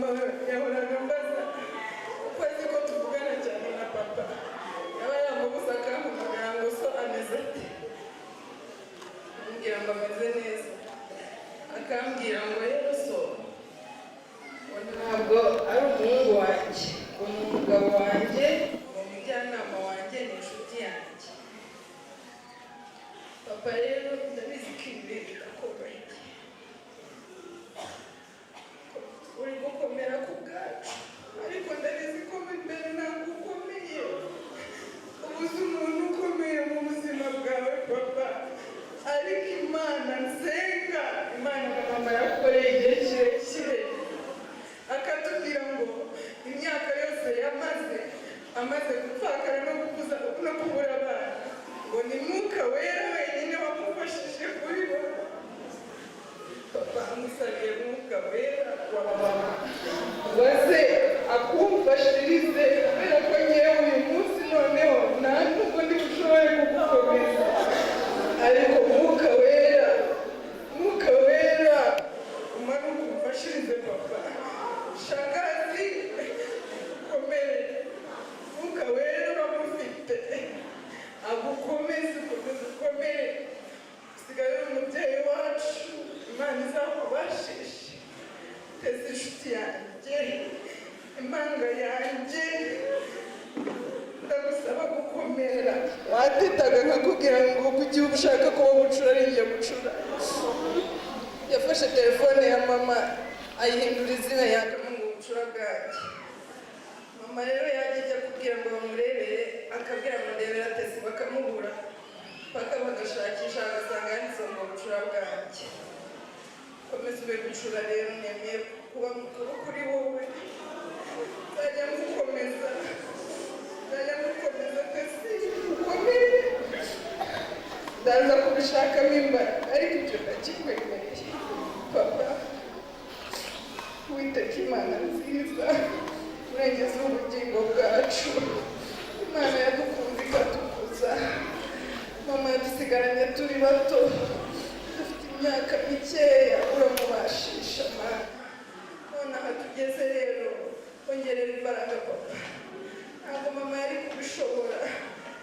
mama yahoraga mbaza uko azi ko tuvugana cyane na papa yaba yamubuza akampamagara ngo so ameze ate, ambwira ngo ameze neza, akambwira ngo rero so ntabwo ari umuhungu wanjye, ngo ni umugabo wanjye, ngo umujyanama wanjye, ni inshuti yanjye. Papa rero ndabizi ko ibi bidakomeye, uri gukomera ku bwacu, ariko ndabizi ko imbere ntabwo ukomeye. Ubuze umuntu ukomeye mu buzima bwawe papa, ariko Imana nsenga, Imana mama yakoreye igihe kirekire, akatubwira ngo imyaka yose amaze gupfakara no kubura abana, ngo ni Mwuka Wera wenyine wamufashije kuri bo. Papa amusabiye Mwuka Wera wa mama waze akumfashirize, kubera ko nyewe uyu munsi noneho nta nubwo ndi bushobore kugukomeza, ariko Mwuka Wera umanuka umfashirize papa. Shangazi komere, Mwuka Wera uramufite, agukomeze ukomere, usigaye uri umubyeyi wacu, Imana izakubashishe. Teze inshuti yanjye, impanga yanjye, ndagusaba gukomera. Watetaga nkakubwira ngo kugihe ushaka kuba bucura ari njye bucura. Yafashe telefone ya mama ayihindura izina yakamo ngo bucura bwanjye. Mama rero yajya kubwira ngo bamurebere, akabwira ngo ndebera Tesi, bakamubura, paka bagashakisha agasanga yanditse ngo bucura bwanjye. Komeza ube gucura rero, nemeye kuba mukuru kuri wowe, nzajya mukomeza Tesi, ukomere. Ndaza kubishakamo imbaraga, ariko ibyo ndakikwemereye papa. Uwiteka Imana nziza, urengeze ubugingo bwacu, Imana yadukunze ikatukuza. Mama yadusigaranye turi bato, dufite imyaka mikeya, uramubashisha Mana. None aha tugeze rero, ongerera imbaraga papa. Ntabwo mama yari kubishobora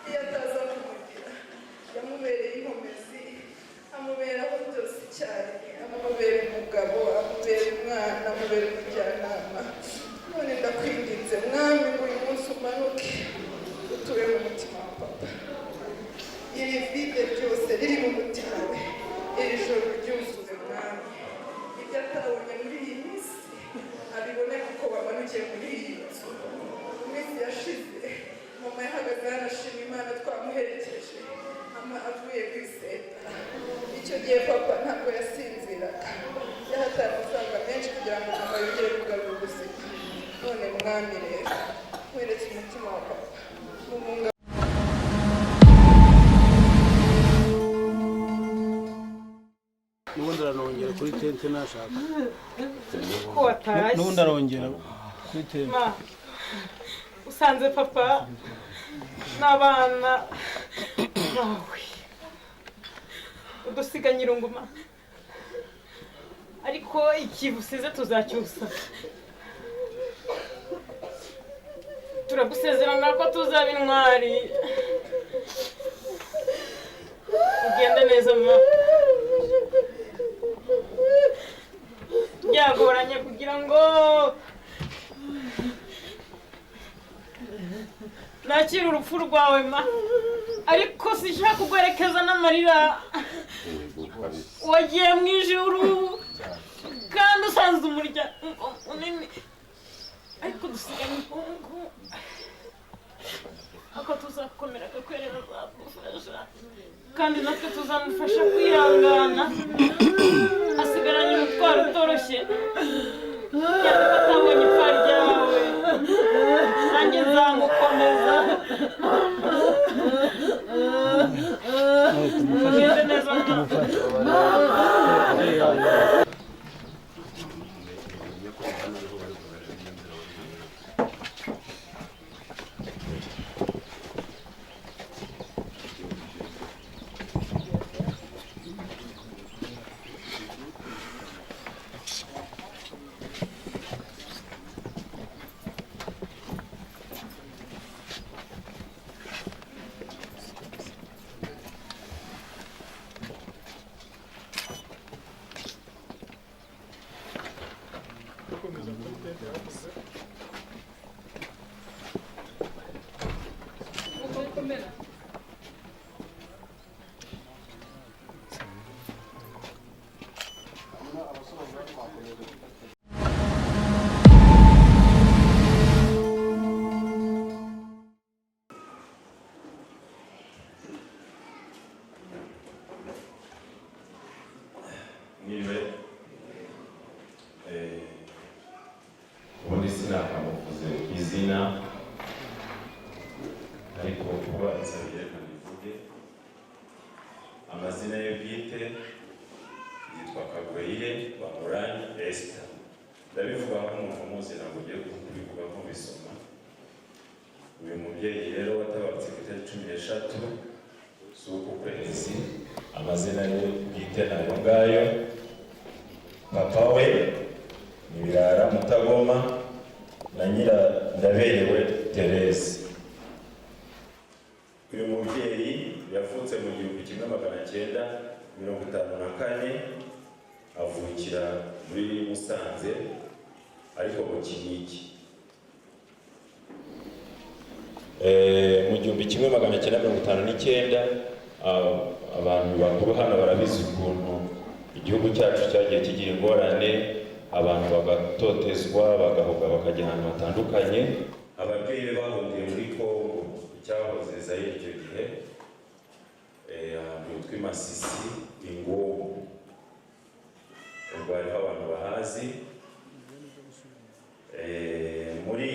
iyo ataza kumugira. Yamubereye inkomezi, amuberaho byose icyarimwe, amubera umugabo, amubera umwana, amubera umujyanama. None ndakwinginze Mwami ngo uyu munsi umanuke uture mu mutima wa papa. Iri vide ryose riri mu mutima we, iri joro ryuzuye Mwami. Ibyo atabonye muri iyi minsi abibone kuko bamanukiye muri iyi nzu. Mu minsi yashize mama yahagaze yanashima Imana twamuherekeje avuye ku iseta. Icyo gihe papa ntabwo yasinziraga, yahataye amafaranga menshi kugira ngo mama yongere kugarura ubuzima. None Mwami rero weretse umutima wa papa, mubunga n'ubundi aranongera kuri tente nashaka ko watashye. n'ubundi arongera kuri tente. Usanze papa n'abana bawe udusiganye irunguma, ariko ikibusize tuzacyusa. Turagusezerana ko tuzaba intwari. Ugende neza mama. Byagoranye kugira ngo nakira urupfu rwawe ma, ariko sinshaka kugwerekeza n'amarira. Wagiye mu ijuru kandi usanze umuryango munini, ariko dusiganye impungu. Ako tuzakomera akakwerera azadufasha, kandi natwe tuzamufasha kwihangana. Asigaranye umutwaro utoroshye, yaba atabonye ipfa ryawe, nanjye nzamukomeza. Ugende neza ubundi sinakamuvuze izina ariko kuba nsabye reka mbivuge amazina ye bwite yitwa Kagweyire Bamurani Esther. Ndabivuga nk'umuntu muzi ntabwo ugiye kubivuga nk'ubisoma. Uyu mubyeyi rero watabarutse ku itariki 13 z'uku kwezi, amazina ye bwite nayo ngayo. Papa we ni Birara Mutagoma na Ndaberewe Therese. Uyu mubyeyi yavutse mu 1954 avukira muri Musanze ariko mu Kinigi. Mu 1959 abantu bakuru hano barabizi ukuntu igihugu cyacu cyagiye kigira ingorane, abantu bagatotezwa bagahuga bakajya ahantu hatandukanye. Ababyeyi bahungiye muri Kongo cyahoze Zaire icyo gihe, ahantu hitwa Masisi Ingogo. Ubwo hariho abantu bahazi. Muri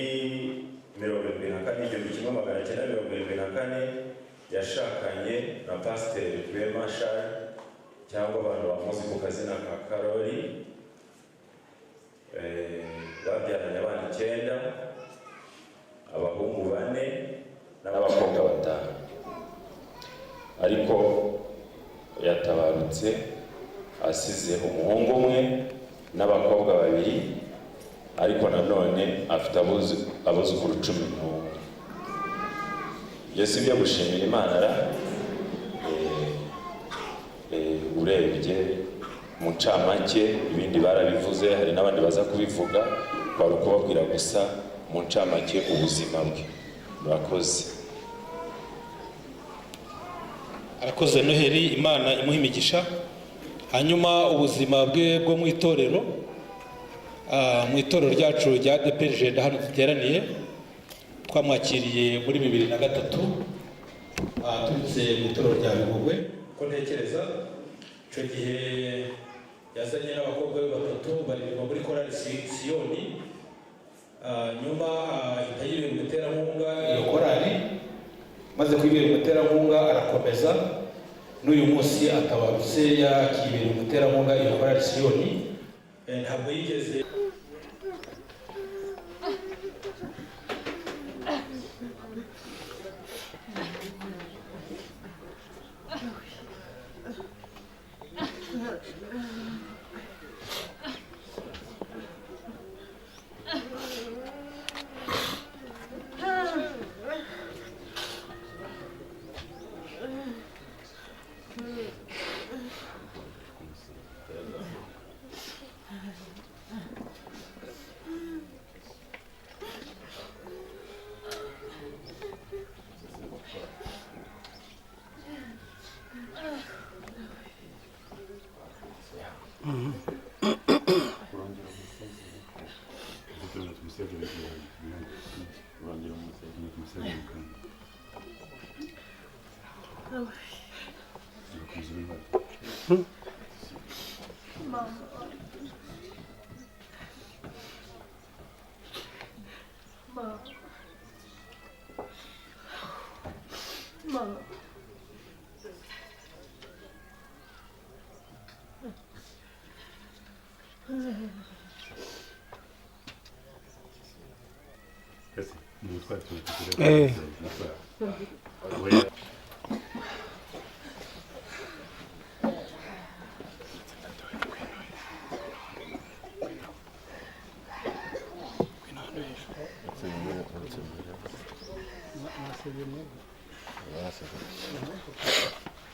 1974 yashakanye na Pasiteri Rwema Charles cyangwa abantu bamuzi ku kazina ka Karoli. Babyaranye abana 9, abahungu 4 n'abakobwa 5. Ariko yatabarutse asize umuhungu umwe n'abakobwa 2, ariko nanone afite abuzukuru 11. Yesu byo gushimira Imana ra urebye mu ncamake, ibindi barabivuze, hari n'abandi baza kubivuga, kwari ukubabwira gusa mu ncamake ubuzima bwe. Murakoze. Arakoze Noheli, Imana imuha imigisha. Hanyuma ubuzima bwe bwo mu itorero, ryacu rya ADEPR hano duteraniye, twamwakiriye muri 2003 turutse mu itorero rya Bigogwe. Ko ntekereza icyo gihe yazanye n'abakobwa be 3 baririmba muri korali Siyoni. Nyuma itayibera umuterankunga iyo korali, maze kwibera umuterankunga arakomeza, n'uyu munsi atabarutse yakibera umuterankunga iyo korali Siyoni. Ntabwo yigeze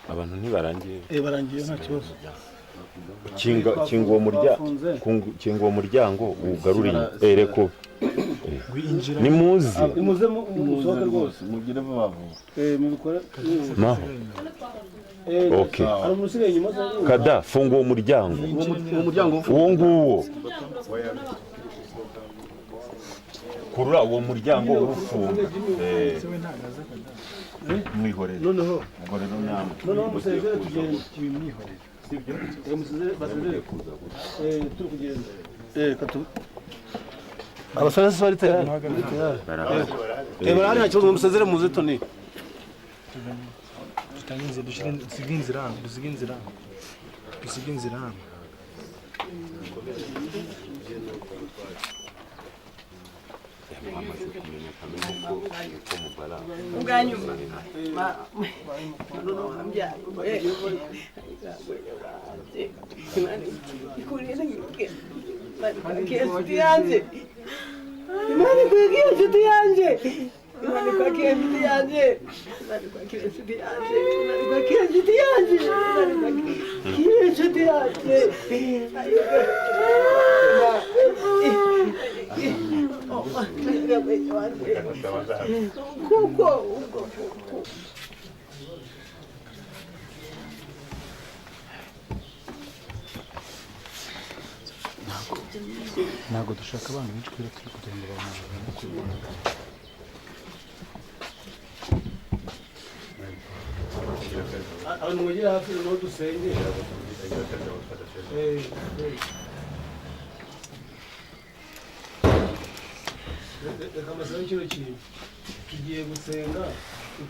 abantu ntibarangiye barangiye nta kibazo. kinga uwo muryango ugaruriye reko nimuze musohoke rwose mugire vuba vuba mubikore maho okay hari umusigaye inyuma kada funga uwo muryango uwo nguwo kurura uwo muryango urufunga mwihorere noneho namwe musezere tugende mwihorere sibyo musezere basezere turi kugenda katu abasore bari tayari barahari nta kibazo musezere muze Tony tutangize dusige inzira hano ubwa nyuma ntabwo dushaka abantu benshi kubera turi kugenda no kubona abantu mugira hafi no dusenge reka amasaha y'ikiro kintu tugiye gusenga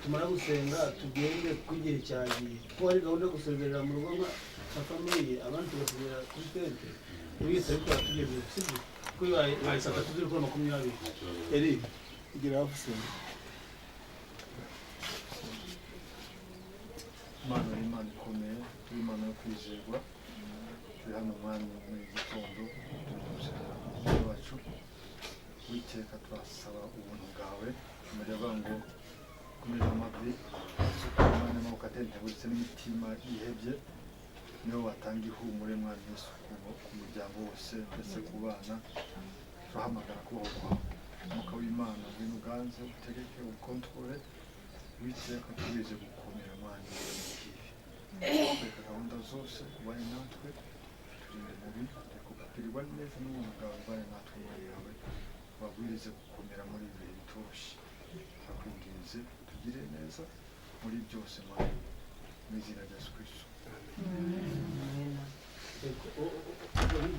tumara gusenga tugende ku igihe cyagiye kuko hari gahunda yo gusezerera mu rugo nka famiye abandi tugasezerera kuri tente wese ariko tugeze sibyo kuko bibaye saa tatu z'ukwa 20 eri igira hafi senga Imana ari Imana ikomeye turi Imana yo kwizerwa turi hano mwanya muri gitondo turi wacu witeka turasaba ubuntu bwawe muri bango kumenya amavi Imana n'amaboko atentebutse n'imitima yihebye niho watanga ihumure mwana Yesu ku muryango wose ndetse ku bana turahamagara kubaho kwawe umwuka w'Imana ngwino uganze utegeke ukontrole witeka tubize gukomera mwana reka gahunda zose ubaye natwe turinde mubi reka ukagirirwa neza n'ubuntu bwawe ubaye natwe mwana yawe babwirize gukomera muri ibi bihe bitoroshye turakwinginze tugire neza muri byose mwana mu izina rya Yesu Kristo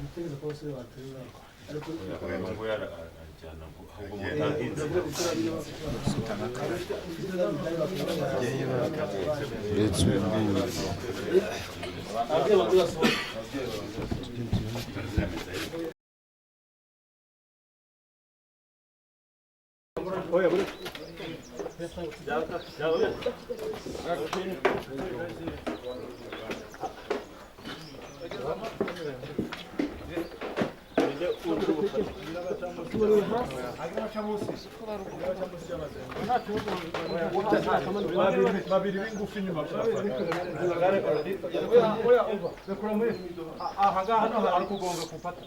gutegereza ko abasore baterura ariko babiri b'ingufu inyuma aha ngaha hano ari kugonga ku pata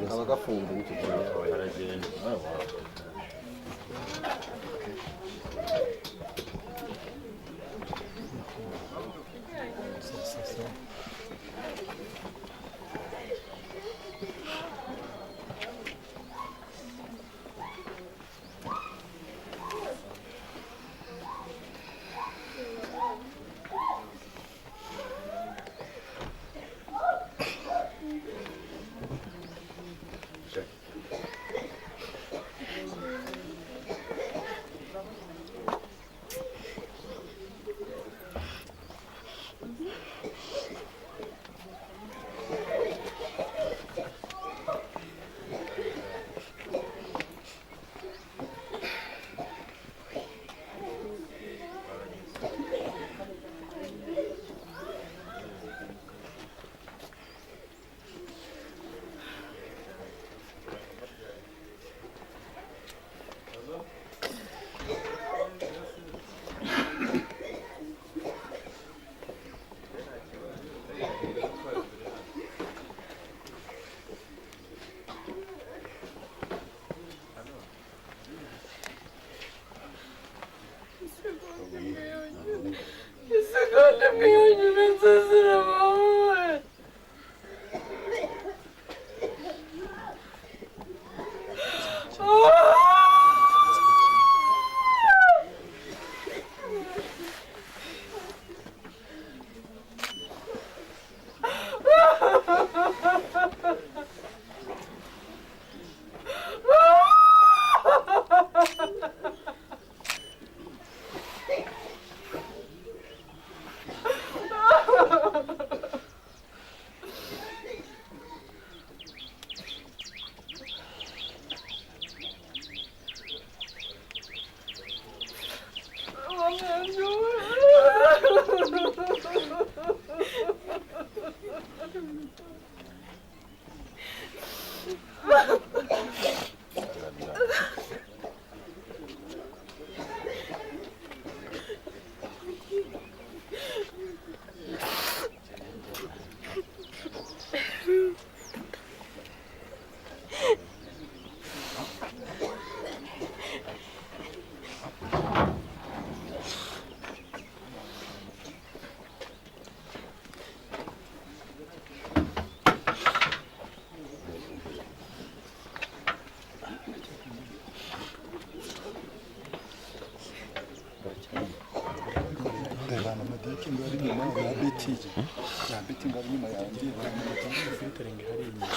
kaba gafunze n'ikigori aragenda. bari inyuma ya biti ya biti ngari inyuma ya filtering hari inyuma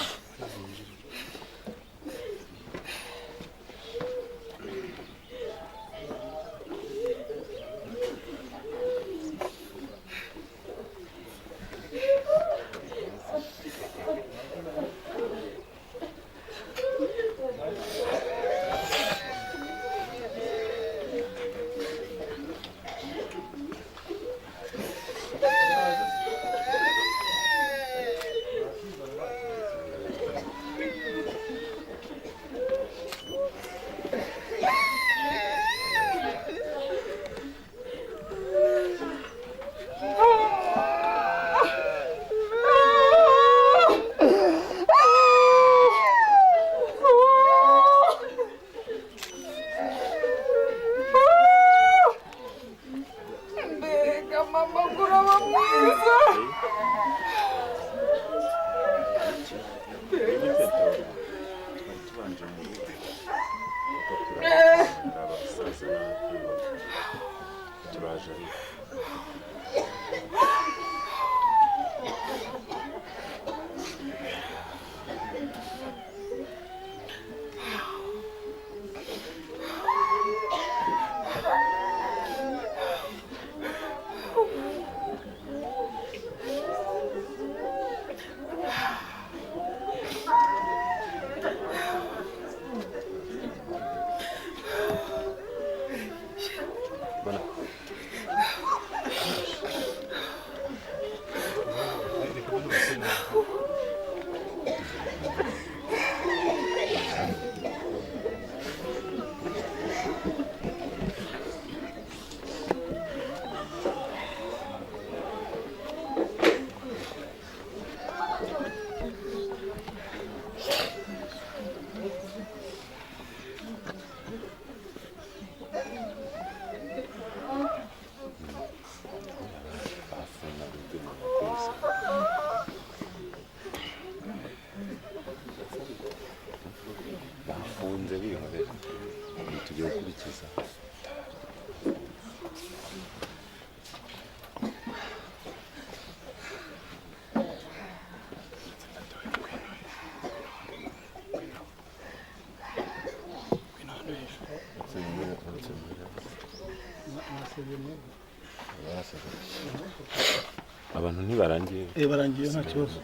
abantu ntibarangiye barangiye nta kibazo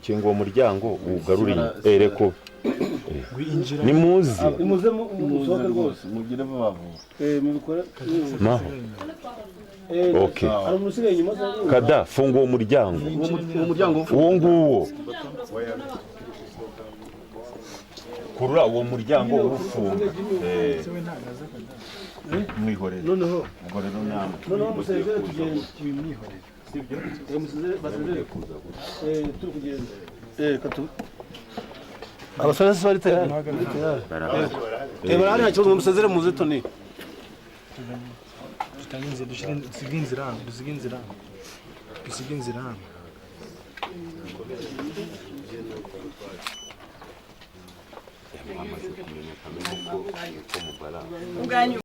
kinga uwo muryango ugaruriye ereko nimuzi muze musohoke rwose mugire babavu mubikora maho okay ari umusigaye inyuma kada funga uwo muryango uwo nguwo kurura uwo muryango urufunga mwihorere noneho ubwo rero namwe noneho musezere tugende mwihorere sibyo musezere basezere turi kugenda katu abasore bari tayari barahari nta kibazo musezere muze toni tutangize dusige inzira hano amaze kumenyekana uko mubara ubwanyu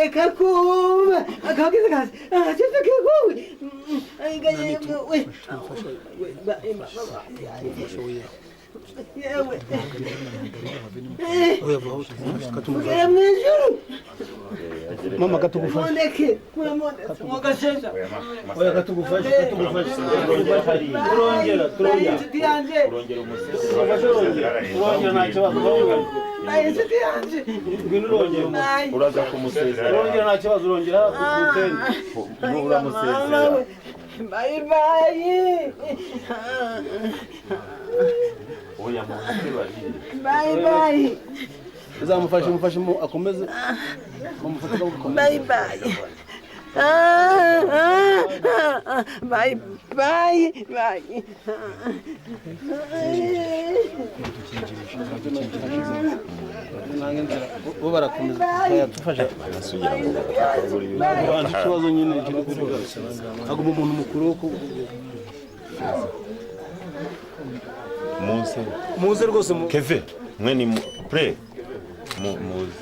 Reka kuba akagize kazi cyose kiguwe ayiganye we yewe mama katugufasha oya katugufasha turongera nta kibazo uraza kumusezera urongera nta kibazo urongera kugutenda uramusezera bye bye oya muhate bari bye bye uzamufashe akomeze bye bye bye bye bo barakomeza bayadufasha ikibazo nyine kiri kuvuga aguma umuntu mukuru wo muze rwose Keve mwe ni pre muze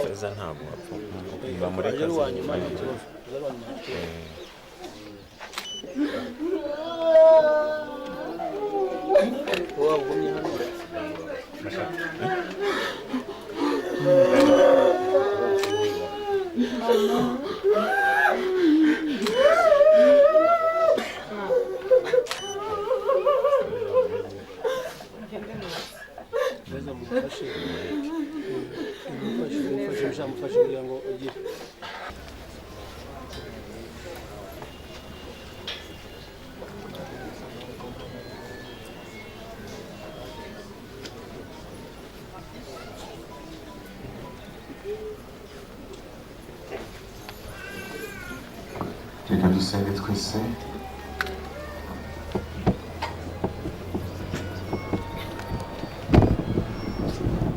feza ntabwo bamureka reka dusenge twese.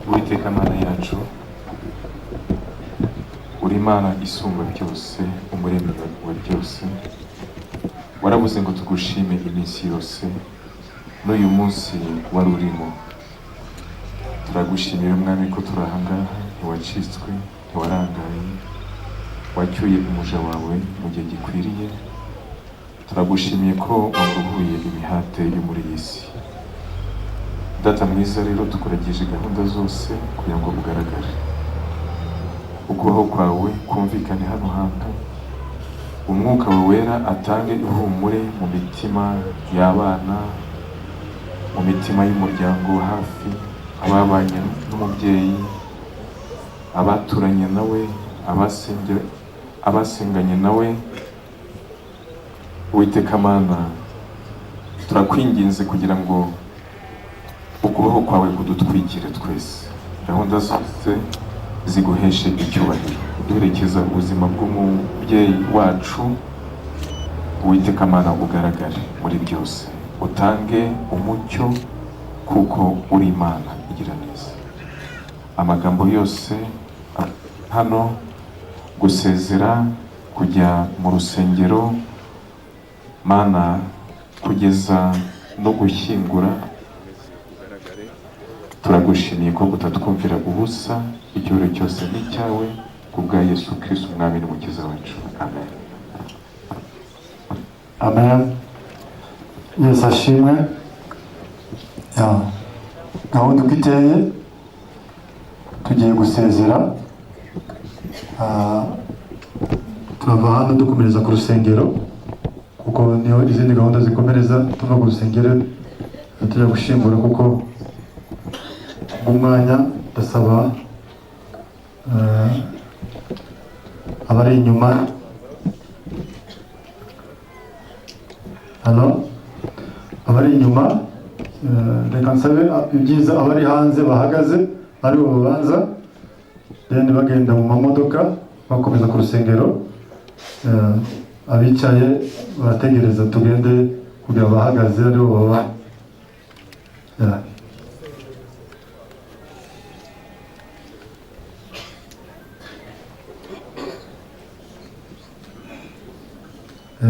Uwiteka Mana yacu, uri Imana isumba byose, umuremyi wa byose, waravuze ngo tugushime iminsi yose, n'uyu munsi wari urimo. Turagushimira Mwami ko turahangaha, ntiwacitswe, ntiwarangaye, wacyuye umuja wawe mu gihe gikwiriye. Turagushimiye ko waruhuye imihate yo muri iyi si. Data mwiza rero, tukuragije gahunda zose kugira ngo ugaragare, ukubaho kwawe kumvikane hano hantu, umwuka wawe wera atange ihumure mu mitima y'abana, mu mitima y'umuryango hafi, ababanye n'umubyeyi, abaturanye nawe, abasenganye nawe. Uwiteka Mana, turakwinginze kugira ngo ukubaho kwawe kudutwikire twese, gahunda zose ziguheshe icyubahiro, duherekeza ubuzima bw'umubyeyi wacu. Uwiteka Mana, ugaragare muri byose, utange umucyo kuko uri Imana igira neza. Amagambo yose hano, gusezera, kujya mu rusengero Mana, kugeza no gushyingura, turagushimiye ko utatwumvira ubusa. Icyubahiro cyose ni cyawe, kubwa Yesu Kristo umwami n'umukiza wacu, amen. Amen. Yesu ashimwe. Gahunda uko iteye, tugiye gusezera. Turava hano dukomereza ku rusengero, kuko niho izindi gahunda zikomereza. Tuva ku rusengero tujya gushyingura, kuko umwanya ndasaba abari inyuma, abari inyuma, reka nsabe ibyiza abari hanze bahagaze aribo babanza, then bagenda mu mamodoka bakomeza ku rusengero. Abicaye barategereza tugende kugira bahagaze aribo baba.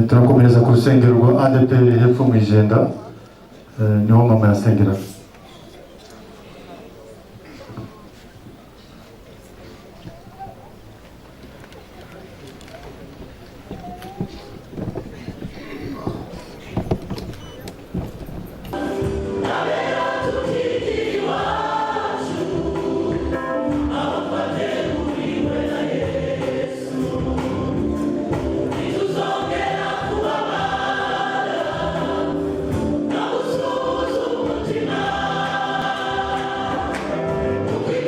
Turakomereza ku rusengero rwa ADPR hepfo mu Ijenda, niho mama yasengeraga. We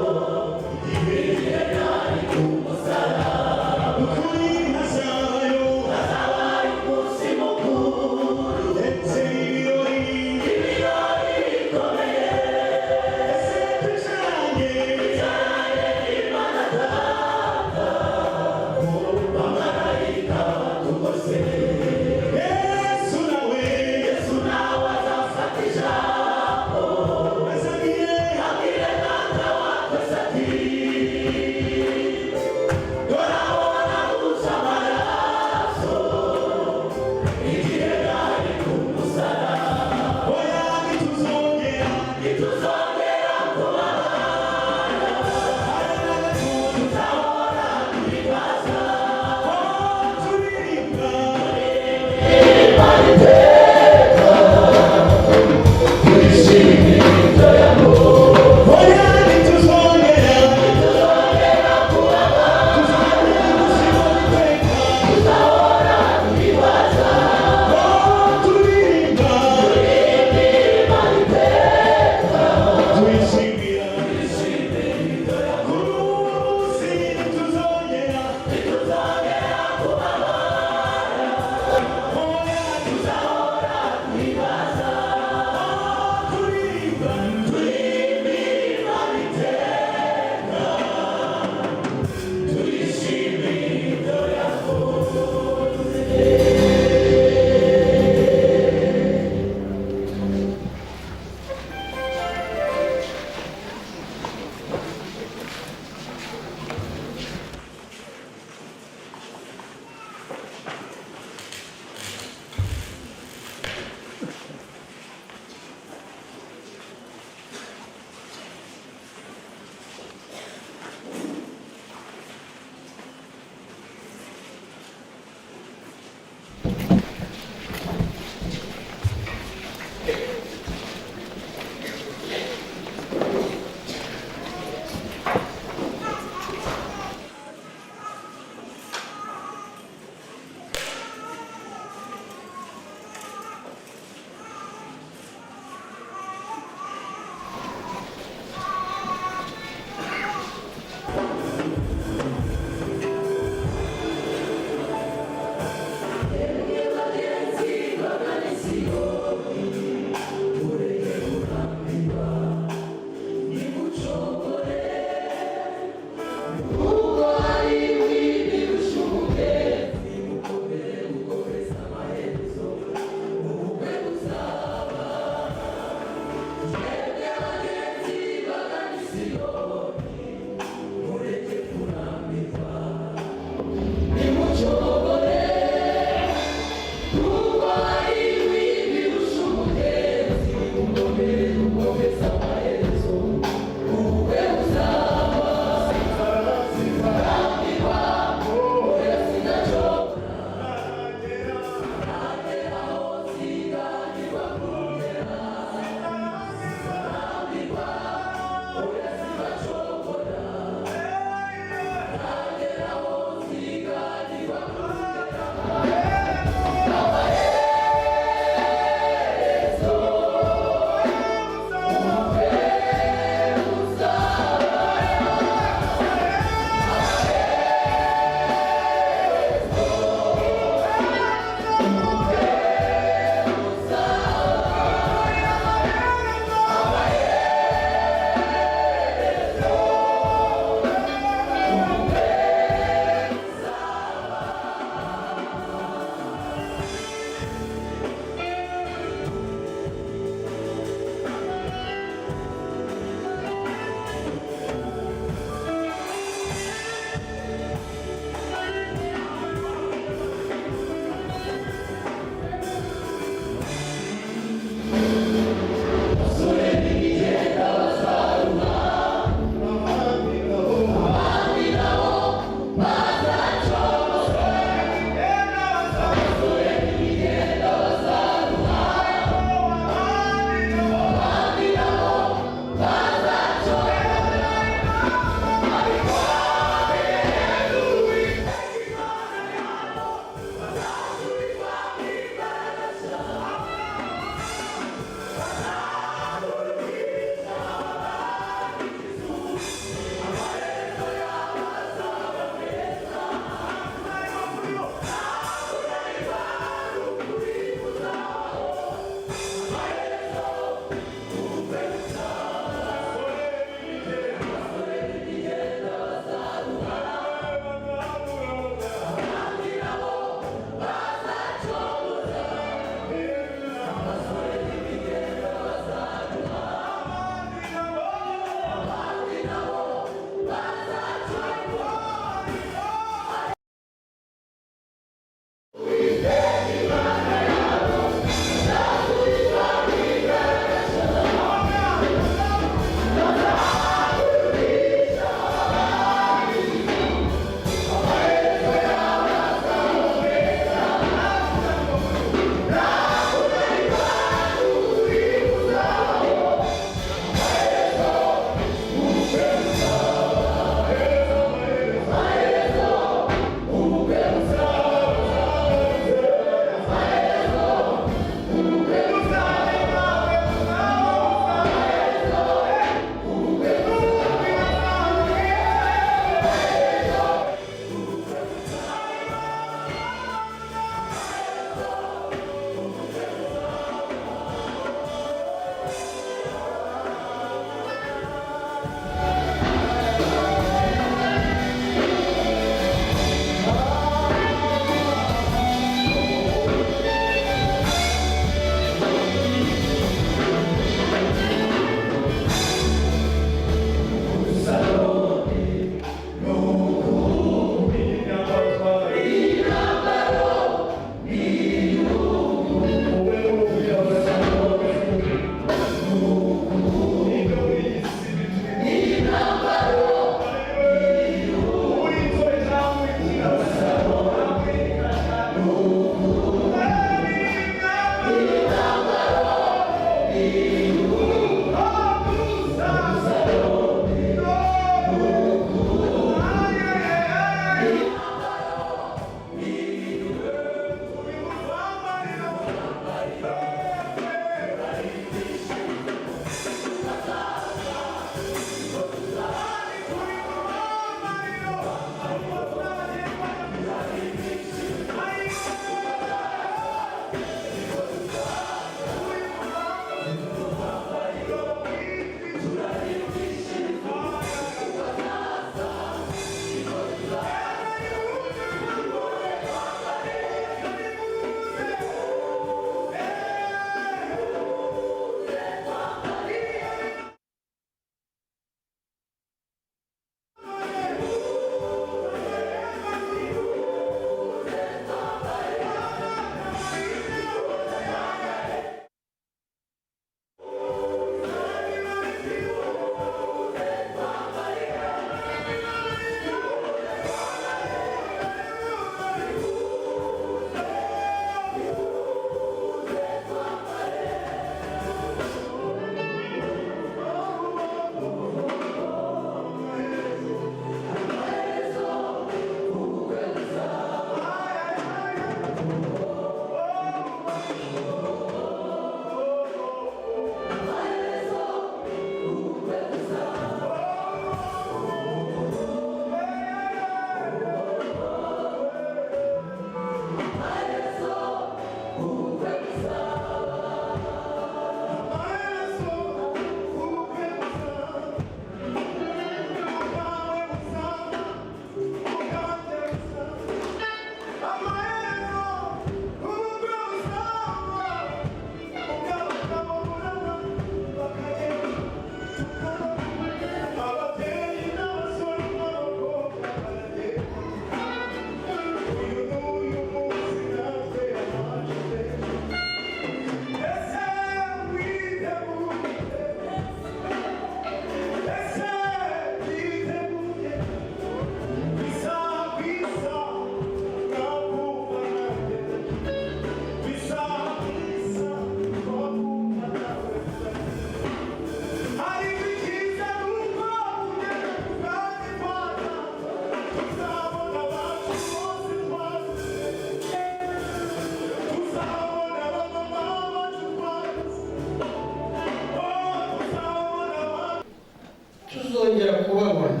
tuzongera kubabona,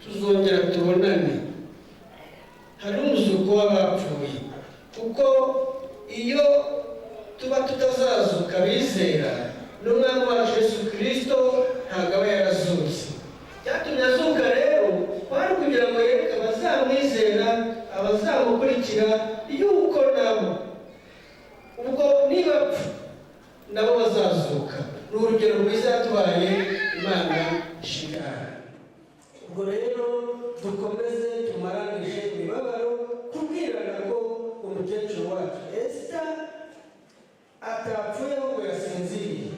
tuzongera tubonane. Hari umuzuko w'abapfuye, kuko iyo tuba tutazazuka bizera n'umwami wacu Yesu Kristo ntabwo aba yarazutse. Byatumye azuka rero kwari kugira ngo yereke abazamwizera, abazamukurikira yuko nabo ubwo nibapfa nabo bazazuka. Ni urugero rwiza yatubaye, Imana ishimwe. Ubwo rero dukomeze tumaranishe imibabaro, kubwirana ko umukecuru wacu Esther atapfuye ahubwo yasinziriye.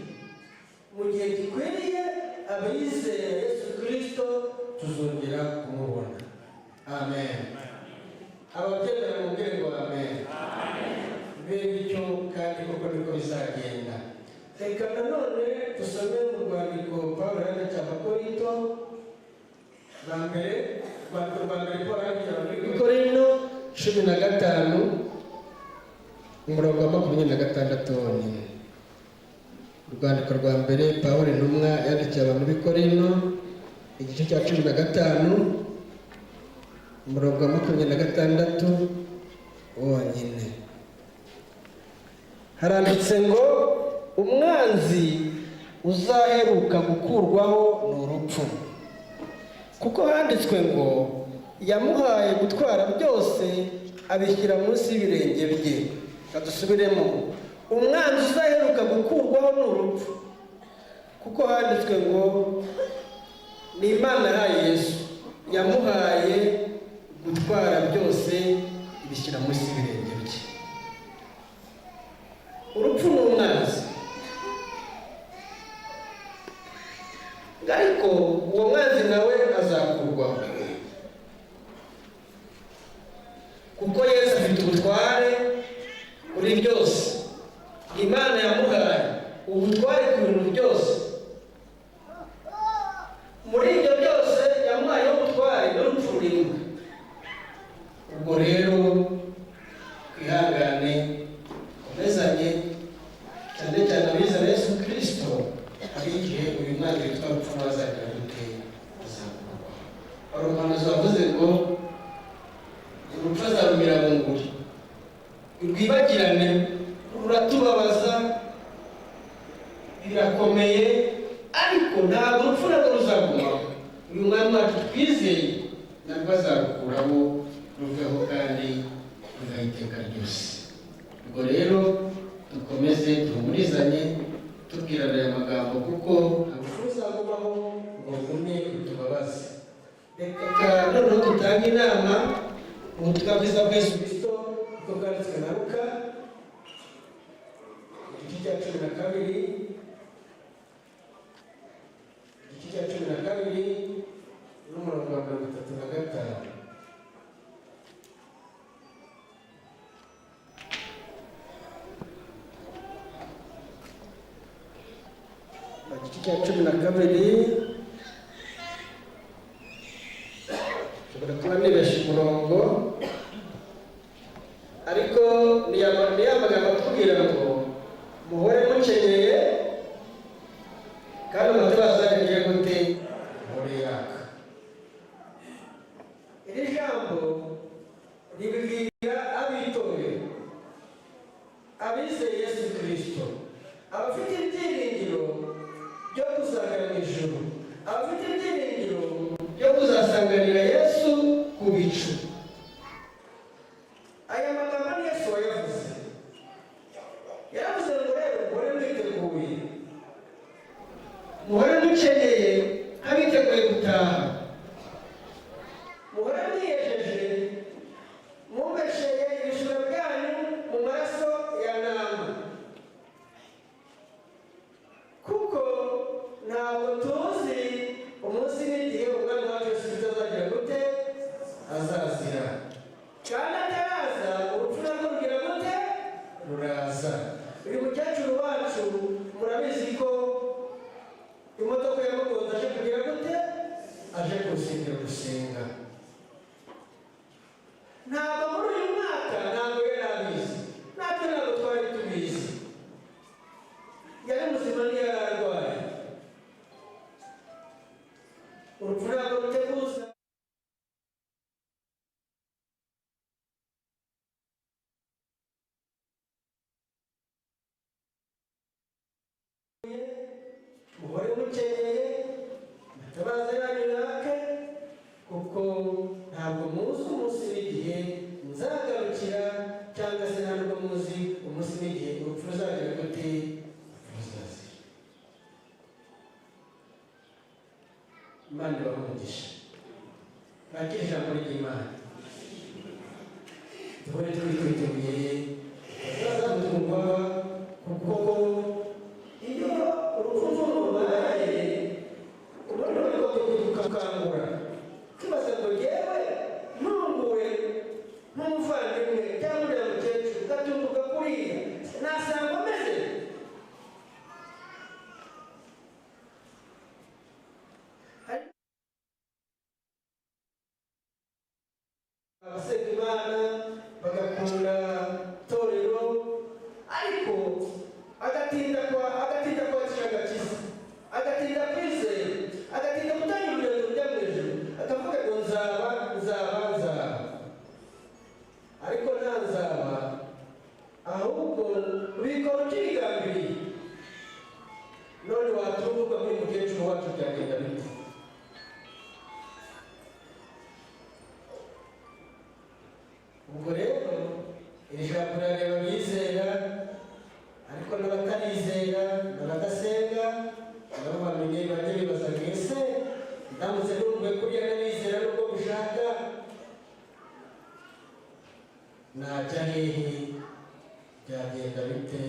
Mu gihe gikwiriye abizera Yesu Kristo tuzongera kumubona. Amen. Ababyemera mubwire ngo amen. Bibe bityo kandi koko niko bizagenda. Reka nanone dusome mu rwandiko Pawulo yandikiye Abakorinto ba mbere Pawulo yandikiye Abakorinto 15 umurongo wa 26. Urwandiko rwa mbere Pawulo intumwa yandikiye abantu b'i Korinto igice cya 15 umurongo wa 26 wonyine. Haranditse ngo umwanzi uzaheruka gukurwaho ni urupfu, kuko handitswe ngo yamuhaye gutwara byose abishyira munsi y'ibirenge bye. Kadusubiremo, umwanzi uzaheruka gukurwaho ni urupfu, kuko handitswe ngo ni Imana yahaye Yesu, yamuhaye gutwara byose ibishyira munsi y'ibirenge bye. Urupfu ni umwanzi, ariko uwo mwanzi nawe azakurwaho, kuko Yesu afite ubutware kuri byose. Imana yamuhaye ubutware ku bintu byose. Muri ibyo byose yamuhaye ubutware n'urupfu rimwe. Ubwo rero twihangane, komezanye, cyane cyane abizera Yesu Kristo. Hari igihe uyu mwana witwa urupfu azajya gutera azakurwa. Hari umuhanuzi wavuze ngo urupfu azarumira bunguri. Urwibagirane ruratubabaza, birakomeye, ariko ntabwo urupfu narwo ruzagumaho. Uyu mwami wacu twizeye nabwo azarukuraho ruveho kandi ruveho iteka ryose. Ubwo rero dukomeze duhumurizanye tubwirana aya magambo, kuko ntabwo uzagumaho ngo ugume utubabaze. Reka noneho dutange inama mu butumwa bwiza bwa Yesu Kristo uko bwanditswe na Luka igice cya 12 n'umurongo wa 35. Igice cya 12 ushobora kuba nibesha umurongo, ariko ni amagambo atubwira ngo muhore mukenyeye kandi amatabaza yagiye gute muhore yaka. Iri jambo ribwira abitorero, abizeye Yesu Kristo, abafite ibyiringiro byo kuzagera mu ijuru, abafite ibyiringiro byo kuzasanganira Yesu ku bicu. Aya magambo ni Yesu wayavuze. Yaravuze ngo rero muhore mwiteguye, muhore mukenyeye nk'abiteguye gutaha, muhore mwiyejeje, mubesheye ibishura byanyu mu maraso ya ntama, kuko ntabwo tuzi umunsi n'igihe umwami wacu Yesu Kristo azagira gute azazira. Kandi ataraza urupfu narwo rugira gute ruraza. Uyu mukecuru wacu murabizi ko imodoka yamugonze aje kugira gute aje kurusengero gusenga. Ntabwo muri uyu mwaka ntabwo yari abizi, natwe ntabwo twari tubizi. Yari muzima ntiyari arwaye. Urupfu ntabwo ruteguza. Muhore mukenyeye mutabaza yanyu yake, kuko ntabwo muzi umunsi n'igihe nzagarukira, cyangwa se ntabwo muzi umunsi n'igihe urupfu ruzagira gute ruzazira. Imana ibahe umugisha. Bakire ijambo ry'Imana, duhore twiteguye tuzazamutwumva, kuko iyo urupfu rubaye ubundi rukangura tubaza ngo yewe ntunguwe nk'umuvandimwe cyangwa uriya mukecuru ugatunguka kuriya nasanga ameze. Abasenga Imana bagakunda itorero, ariko agatinda kwakira agakiza, agatinda kwizera, agatinda gutanga urugendo rujya mu ijuru, akavuga ngo nzaba. Ariko nta nzaba, ahubwo ubikora ukigambiriye. None watunguka muri mukecuru wacu byagenda bite? Ubwo rero iri jambo rirareba abizera, ariko n'abatarizera n'abadasenga nabo bamenye bajye bibaza ngo ese ndamutse numvuye kuriya n'abizera n'ubwo gushaka najya hehe, byagenda bite?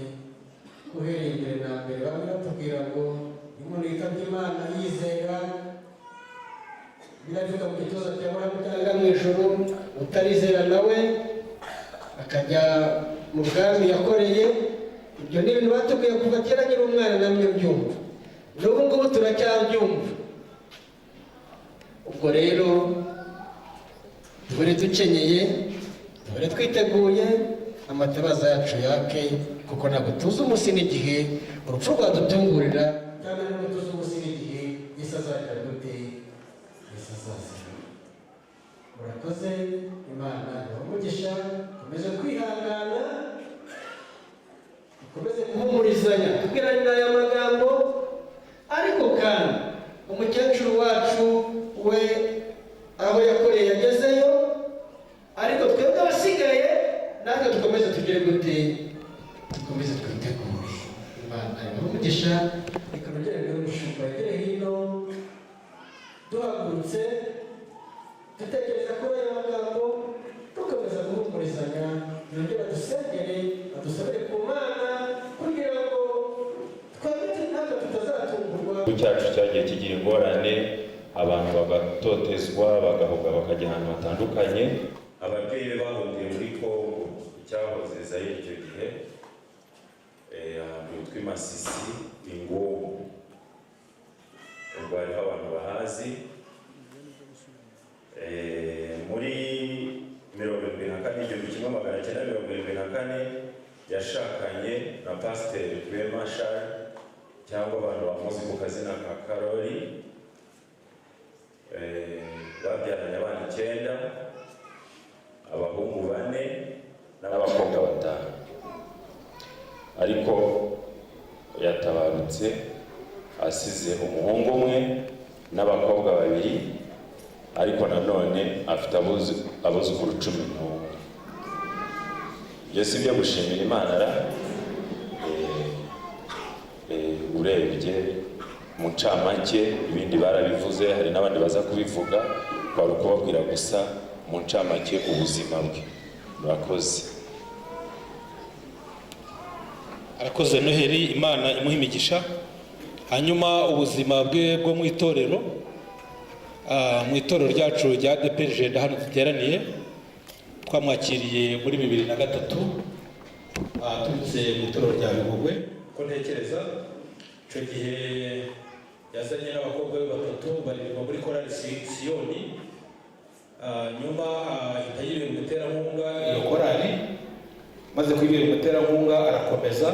Uhereye imbere na mbere bamwe batubwira ngo umuntu yitabye Imana yizera biravuga mu gituza cya Burahamu cyangwa mu ijuru, utarizera nawe akajya mu bwami yakoreye. Ibyo ni ibintu batubwiye kuva kera nkiri umwana, namwe byumva, n'ubu ngubu turacyabyumva. Ubwo rero duhore dukenyeye, duhore twiteguye, amatabaza yacu yake, kuko ntabwo tuzi umunsi n'igihe urupfu rwadutungurira, cyangwa ntabwo tuzi umunsi n'igihe Yesu azagera gute, Yesu azazira. Murakoze, Imana ibahe umugisha, komeze kwihangana, komeze guhumurizanya, tubwirane aya magambo. Ariko kandi umukecuru wacu we aho yakoreye yagezeyo, ariko twebwe abasigaye natwe dukomeze tugire gute, dukomeze twitegure. Imana ibahe umugisha, reka nongere n'umushumba yegere hino, duhagurutse dutekereza kuri aya magambo, dukomeza guhumurizanya, nongere dusengere, adusabire ku Mana kugira ngo twabite natwe tutazatungurwa. Igihugu cyacu cyagiye kigira ingorane, abantu bagatotezwa, bagahunga bakajya ahantu hatandukanye. Ababyeyi bahungiye muri Kongo, icyahoze Zaire icyo gihe, ahantu hitwa i Masisi, Ingogo. Ubwo hariho abantu bahazi. Muri 1974 yashakanye na Pasiteri Rwema Charles, cyangwa abantu bamuzi ku kazina ka Karoli. Babyaranye abana 9, abahungu 4 n'abakobwa 5. Ariko yatabarutse asize umuhungu umwe n'abakobwa 2, ariko nanone afite abuzukuru 11. Yesu ibyo gushimira Imana ra urebye mu ncamake, ibindi barabivuze, hari n'abandi baza kubivuga, kwari ukubabwira gusa mu ncamake ubuzima bwe. Murakoze. Arakoze Noheli, Imana imuha imigisha. Hanyuma ubuzima bwe bwo mu itorero, mu itorero ryacu rya ADEPR Jenda hano duteraniye, twamwakiriye muri 2003 turutse mu itorero rya Bigogwe. Ko ntekereza icyo gihe yazanye n'abakobwa be 3 baririmba muri korali Siyoni. Nyuma itayibera umuterankunga iyo korali, maze kwibera umuterankunga arakomeza,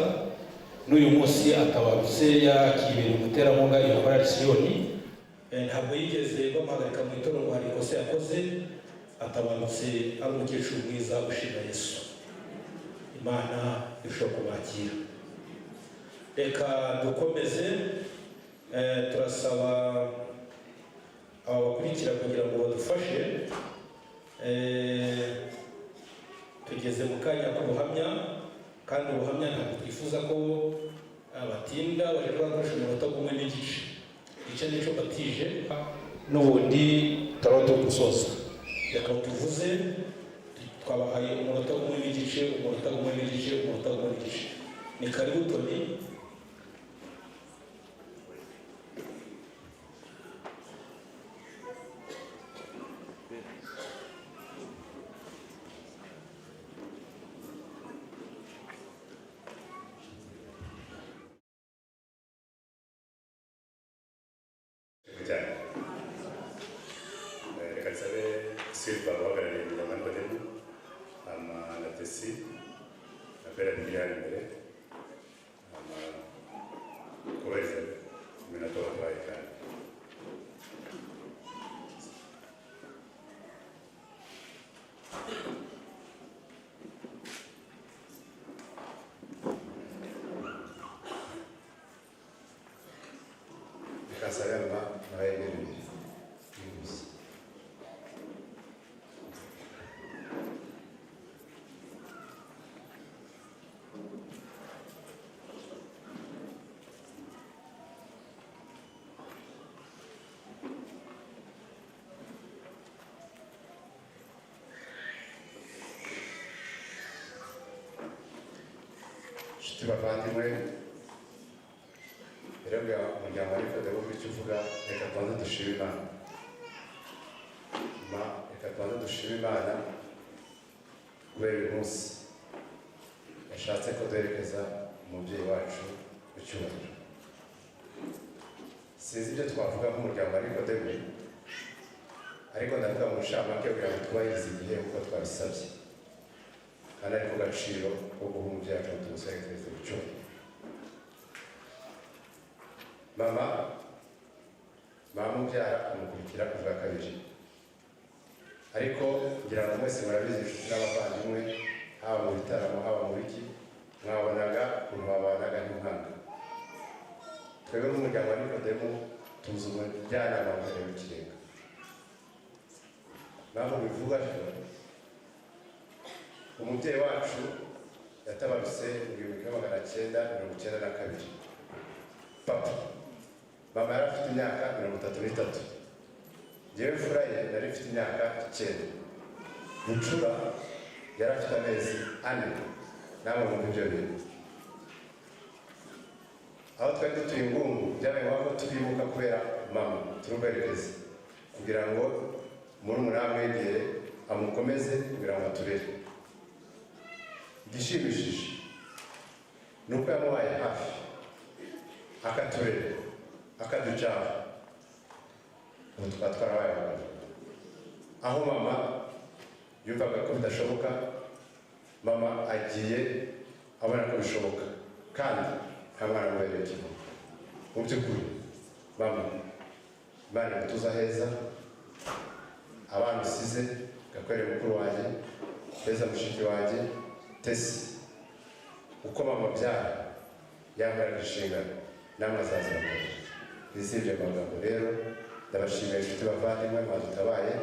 n'uyu munsi atabarutse yakibera umuterankunga iyo korali Siyoni. Ntabwo yigeze bamuhagarika mu itorero ngo hari ikosa yakoze, atabarutse ari umukecuru mwiza ushima Yesu. Imana ishobora kubakira. Reka dukomeze, turasaba abakurikira kugira ngo badufashe. Tugeze mu kanya k'ubuhamya, kandi ubuhamya ntabwo twifuza ko batinda, baje kubakoresha umunota umwe n'igice. Igice nicyo batije, n'ubundi turaba turi gusoza. Reka tuvuze, twabahaye umunota umwe n'igice, umunota umwe n'igice, umunota umwe n'igice. Ni karibu Tony. Reka nsabe Silva uhagarariye Munyamani Bademu, na Tesi na Bella biri hano imbere, kubahiriza iminota batwaye kandi. Reka nsabe n'abayegereye. Inshuti bavandimwe, rero umuryango wa Rifata wo icyo uvuga, reka tubanze dushime Imana. Reka tubanze dushime Imana kubera uyu munsi yashatse ko duherekeza umubyeyi wacu mu cyubahiro. Sinzi ibyo twavuga nk'umuryango wa Nikodemu, ariko ndavuga mu nshamake kugira ngo twubahirize igihe uko twabisabye, kandi ari ku gaciro ko guha umubyeyi wacu ngo tumuherekeze mu cyubahiro. Mama umubyara amukurikira ubwa kabiri, ariko ngira ngo mwese murabizi inshuti n'abavandimwe, haba mu bitaramo haba mu biki, mwabonaga ukuntu babanaga n'impanga. Twebwe nk'umuryango wa Nikodemu tuzi umujyanama mu karere w'ikirenga. Mpamvu bivuga atyo, umubyeyi wacu yatabarutse mu 1992. Papa mama yari afite imyaka 33, njyewe fura ye nari mfite imyaka 9, Bucura yari afite amezi 4. Namwe mu byo bintu aho twari dutuye Ngungu, byabaye ngombwa turibuka kubera mama turumberekeze kugira ngo murumuna amwegere amukomeze kugira ngo aturere. Igishimishije ni uko yamubaye hafi akaturere akaducyaha, ubu tukaba twarabaye abagabo. Aho mama yumvaga ko bidashoboka, mama agiye abona ko bishoboka, kandi nta mwana mubereye kimwe. Mu by'ukuri mama Imana imutuza heza, abana usize Gakwere mukuru wanjye, Heza mushiki wanjye, Tesi, uko mama byara yambaraga inshingano namwe azaza bakoresha. Nisibye amagambo rero, ndabashimira inshuti bavandimwe mwadutabaye.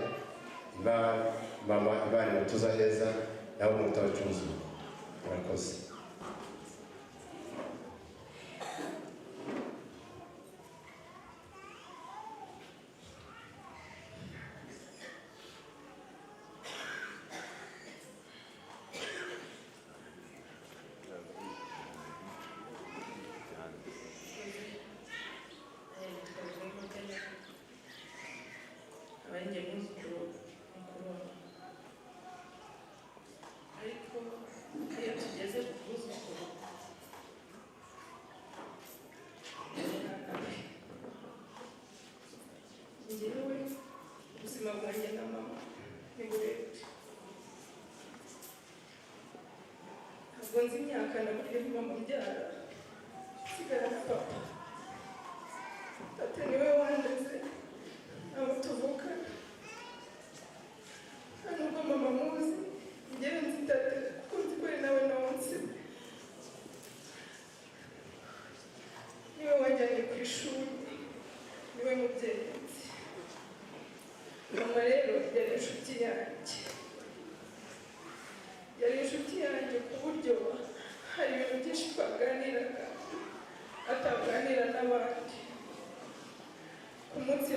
Mama Imana imutuza heza, nawe mutabacuruzi. Murakoze. ubuzima bwanjye na mama ni burebure. Ntabwo nzi imyaka naburiye mama mbyara sigara na papa. Tate niwe wandeze abo tuvukana. Nta nubwo mama muzi, njyewe nzi tate kuko nzi ko ari nawe nawonse. Niwe wajyanye ku ishuri, niwe mubyeyi. Mama rero yari inshuti yanjye. Yari inshuti yanjye ku buryo hari ibintu byinshi twaganiraga ataganira n'abandi. Ku munsi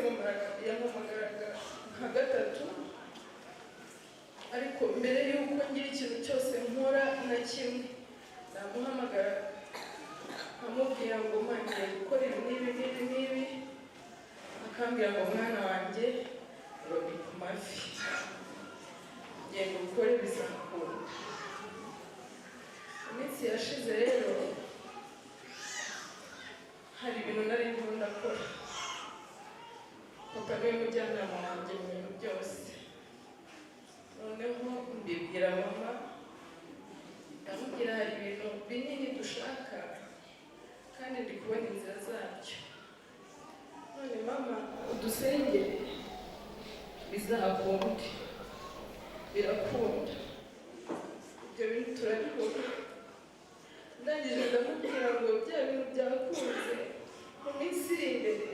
yampamagaraga nka gatatu, ariko mbere y'uko ngira ikintu cyose nkora na kimwe namuhamagara nkamubwira ngo ngiye gukora ibi n'ibi, akambwira ngo mwana wanjye ngo ni ku mavi, genda ukore bizakunda. Iminsi yashize rero hari ibintu nari ndimo ndakora. Papa niwe mujyanama wanjye mu bintu byose. Noneho mbibwira mama, ndamubwira hari ibintu binini dushaka kandi ndi kubona inzira zabyo. None mama udusengere bizakunde, birakunda, ibyo bintu turabikora. Ndangije ndamubwira ngo bya bintu byakunze mu minsi iri imbere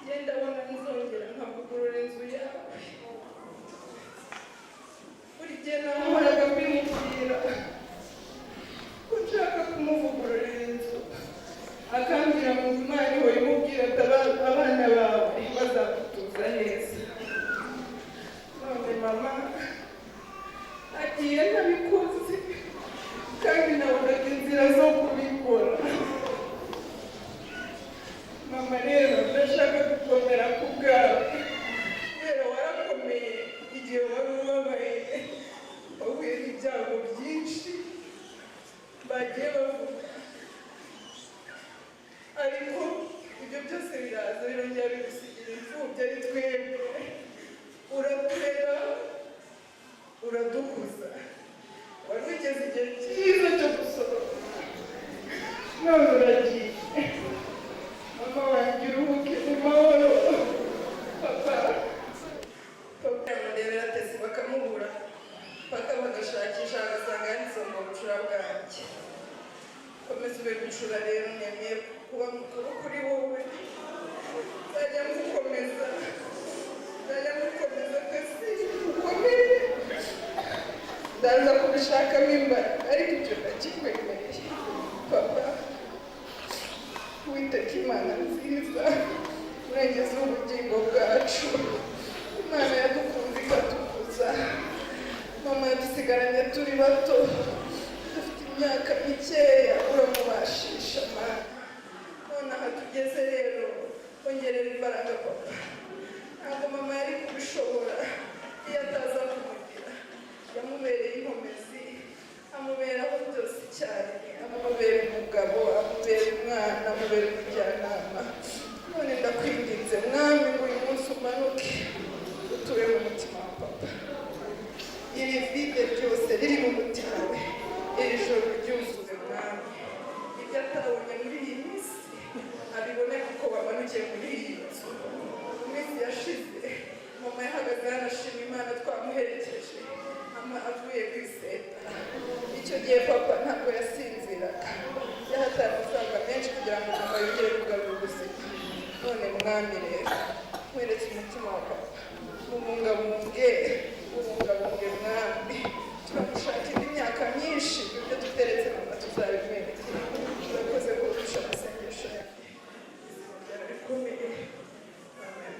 genda abona nzongera nkavugurura inzu yawe. Buri gihe namuhoraga mbimubwira ko nshaka kumuvugururira inzu, akambwira ngo Imana ihora imubwira ati abana bawe bazagutuza neza. None mama agiye ntabikoze kandi nabonaga inzira zo kubikora. Mama rero ndashaka gukomera ku bwawe. bagiye bavuga ariko ibyo byose biraza birongera bigusigira imfubyi ari twebwe uraturera uradukuza wari ugeze igihe cyiza cyo gusohoka none uragiye mama wanjye uruhuke mu mahoro papa bamurebera tesi bakamubura paka bagashakisha bagasanga yanditse ngo bucura bwanjye komeza ube gucura rero nemeye kuba mukuru kuri wowe nzajya mukomeza twese ukomere ndaza kubishakamo imbaraga ariko ibyo ndakikwemereye papa witeka imana nziza urengeza ubugingo bwacu imana yadukunze ikatukuza mama yadusigaranye turi bato dufite imyaka mikeya uramubashisha mana none aha tugeze rero ongerera imbaraga papa ntabwo mama yari kubishobora iyo ataza kumugira yamubereye inkomezi amuberaho byose icyarimwe amubera umugabo amubera umwana amubera umujyanama none ndakwinginze mwami ngo uyu munsi umanuke uture mu mutima wa papa iri vide ryose riri mu mutima we iri joro ryuzuye mwami ibyo atabonye muri iyi minsi abibone kuko bamanukiye muri iyi nzu mu minsi yashize mama yahagaze yanashima imana twamuherekeje avuye ku iseta icyo gihe papa ntabwo yasinziraga yahataye amafaranga menshi kugira ngo mama yongere kugarura ubuzima none mwami rero nkweretse umutima wa papa mubungabunge mwami turamushakira imyaka myinshi ibyo duteretse mama tuzabimwereke turakoze kurusha amasengesho yanjye izina rikomeye amen.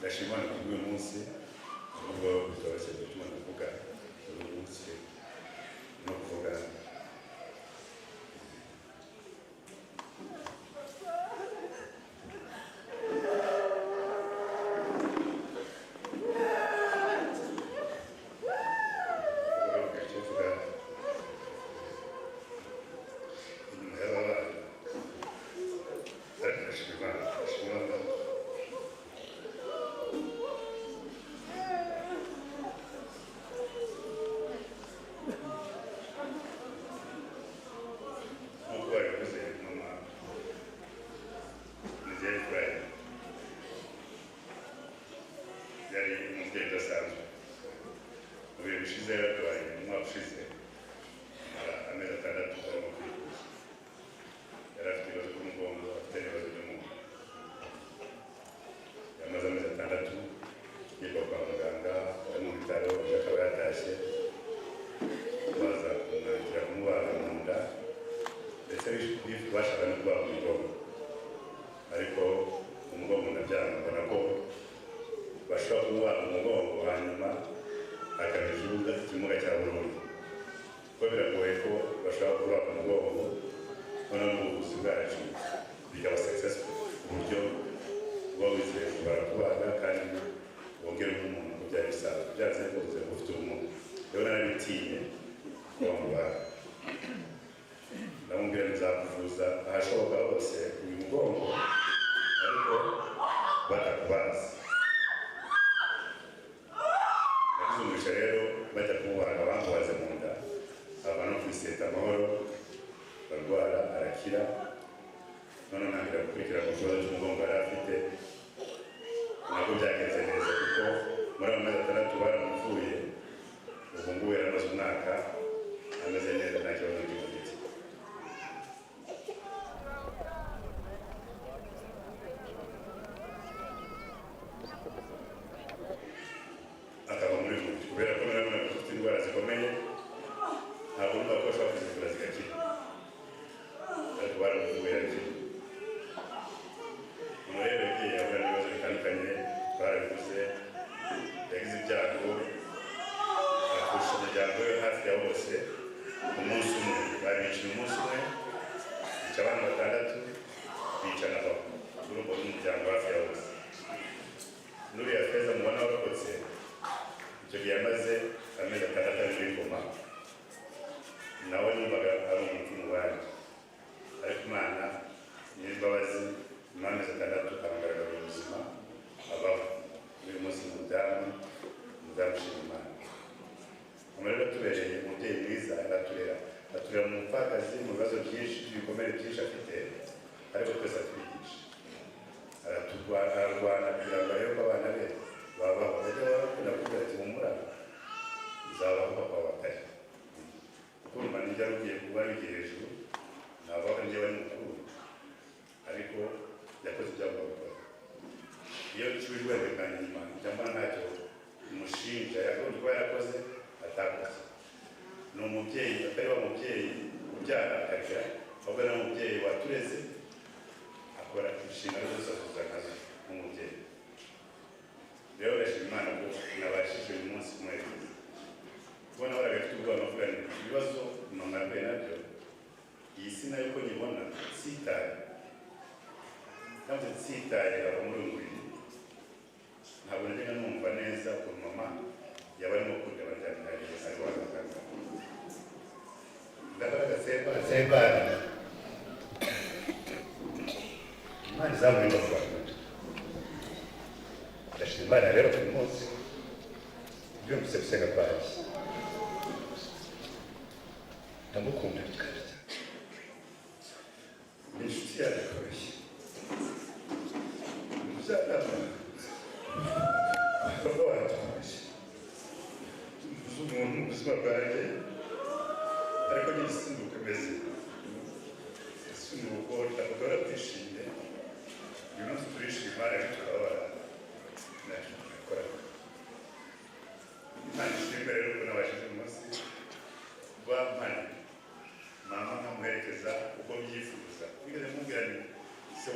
ndashima Imana kuri uyu munsi nubwo bitoroshye gutuma ndavuga uyu munsi no kuvuga se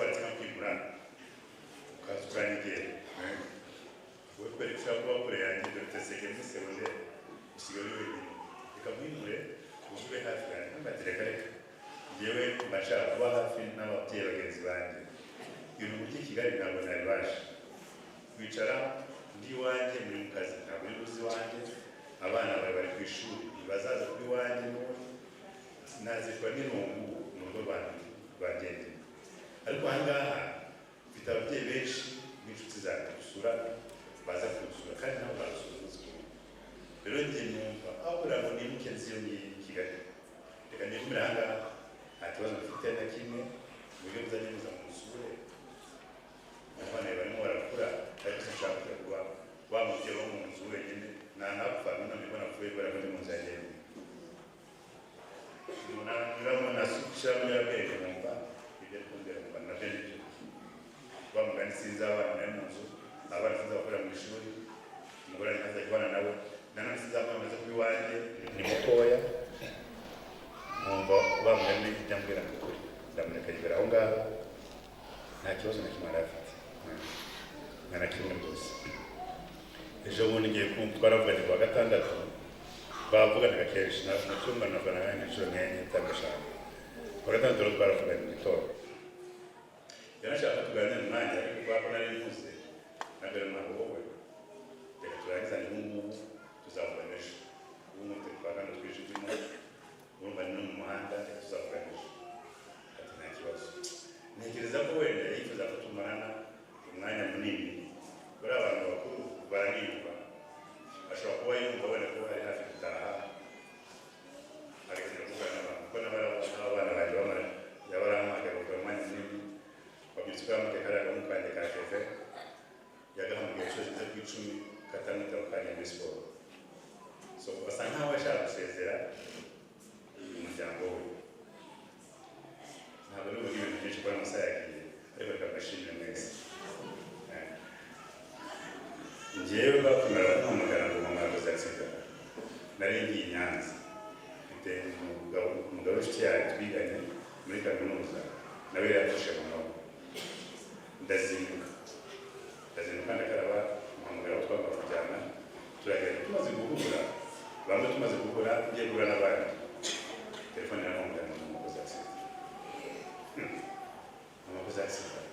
waratanga kwimura ukazukura n'igere ageze muri segonderi usigaye uri wenyine reka mwimure ube hafi yanjye ntukatireka reka njyewe mbashaka kuba hafi n'ababyeyi bagenzi banjye ibintu mu Kigali ntabwo nabibasha kwicara ndi iwanjye muri mu kazi ntabwo uri buzi iwanjye abana bawe bari ku ishuri ntibazaza kuri iwanjye n'ubundi nazirwa n'irungu mu rugo rwanjye ariko aha ngaha mfite ababyeyi benshi n'inshuti zanjye gusura baza kunsura kandi nabo barasura umunsi kumwe rero njye numva aho kugira ngo nimuke nziyo ngiyi Kigali reka nigumire aha ngaha nta kibazo mfite na kimwe mu buryo buzajya buza mu nsure abana barimo barakura ariko sinshaka kujya kuba wamubyeyi wo mu nzu wenyine ntanapfa nunamibona apfuye kubera ko ndi mu nzu yagenwe umuntu nashyiramo nyirabwenge numva ibyo ari kumbwira ngo nabyo nibyo bamugana sinzi abana nayo mu nzu abana sinzi abakorera mu ishuri umugore ntaza kubana nabo nanone sinzi abana bamaze kuba iwanjye ni mutoya numva bamugana n'ibyo ambwira ngo ukuri ndamureka yibera aho ngaho nta kibazo na kimwe yari afite nta na kimwe rwose ejo bundi ngiye kumva twaravuganye kuwa gatandatu bavuganaga kenshi mu cyumba navuganaga nk'inshuro nk'enye cyangwa eshanu kuwa gatandatu rero twaravuganye mu gitondo yanashaka tuganira nanjye ariko kubera ko nari mvuze nabwira ntabwo wowe reka turangizanye ubungubu tuzavugana ejo ubu ngubu turi twagana twije turimo urumva ni no mu muhanda reka tuzavugana ejo ati nta kibazo ntekereza ko wenda yifuza ko tumarana umwanya munini buri abantu bakuru baranibuka ashobora kuba yumva wenda ko ari hafi gutaha agakenera kuvugana n'abantu kuko n'abana banjye bamara yaba arahamagaye bakora umwanya munini wabyutse ukahamagaye kariya kamukanya ka keve yagahamagaye inshuro zize ku 10 katamwita bakanya muri siporo so basa nkaho ashaka gusezera umuryango we ntabwo n'ubu ibintu byinshi kubona amasaha yagiye ariko reka mbashimire mwese njyewe bakomera baramuhamagara ngo mama yakoze accident nari ngiye i Nyanza mfite umugabo w'inshuti yawe twiganye muri kaminuza nawe yafashe mu maboko ndazinduka ndakaraba muhamagara aho twagomba kujyana turagenda tumaze guhura bamwe tumaze guhura ngiye guhura n'abandi telefone yaramuhamagara ngo mama yakoze accident mama yakoze accident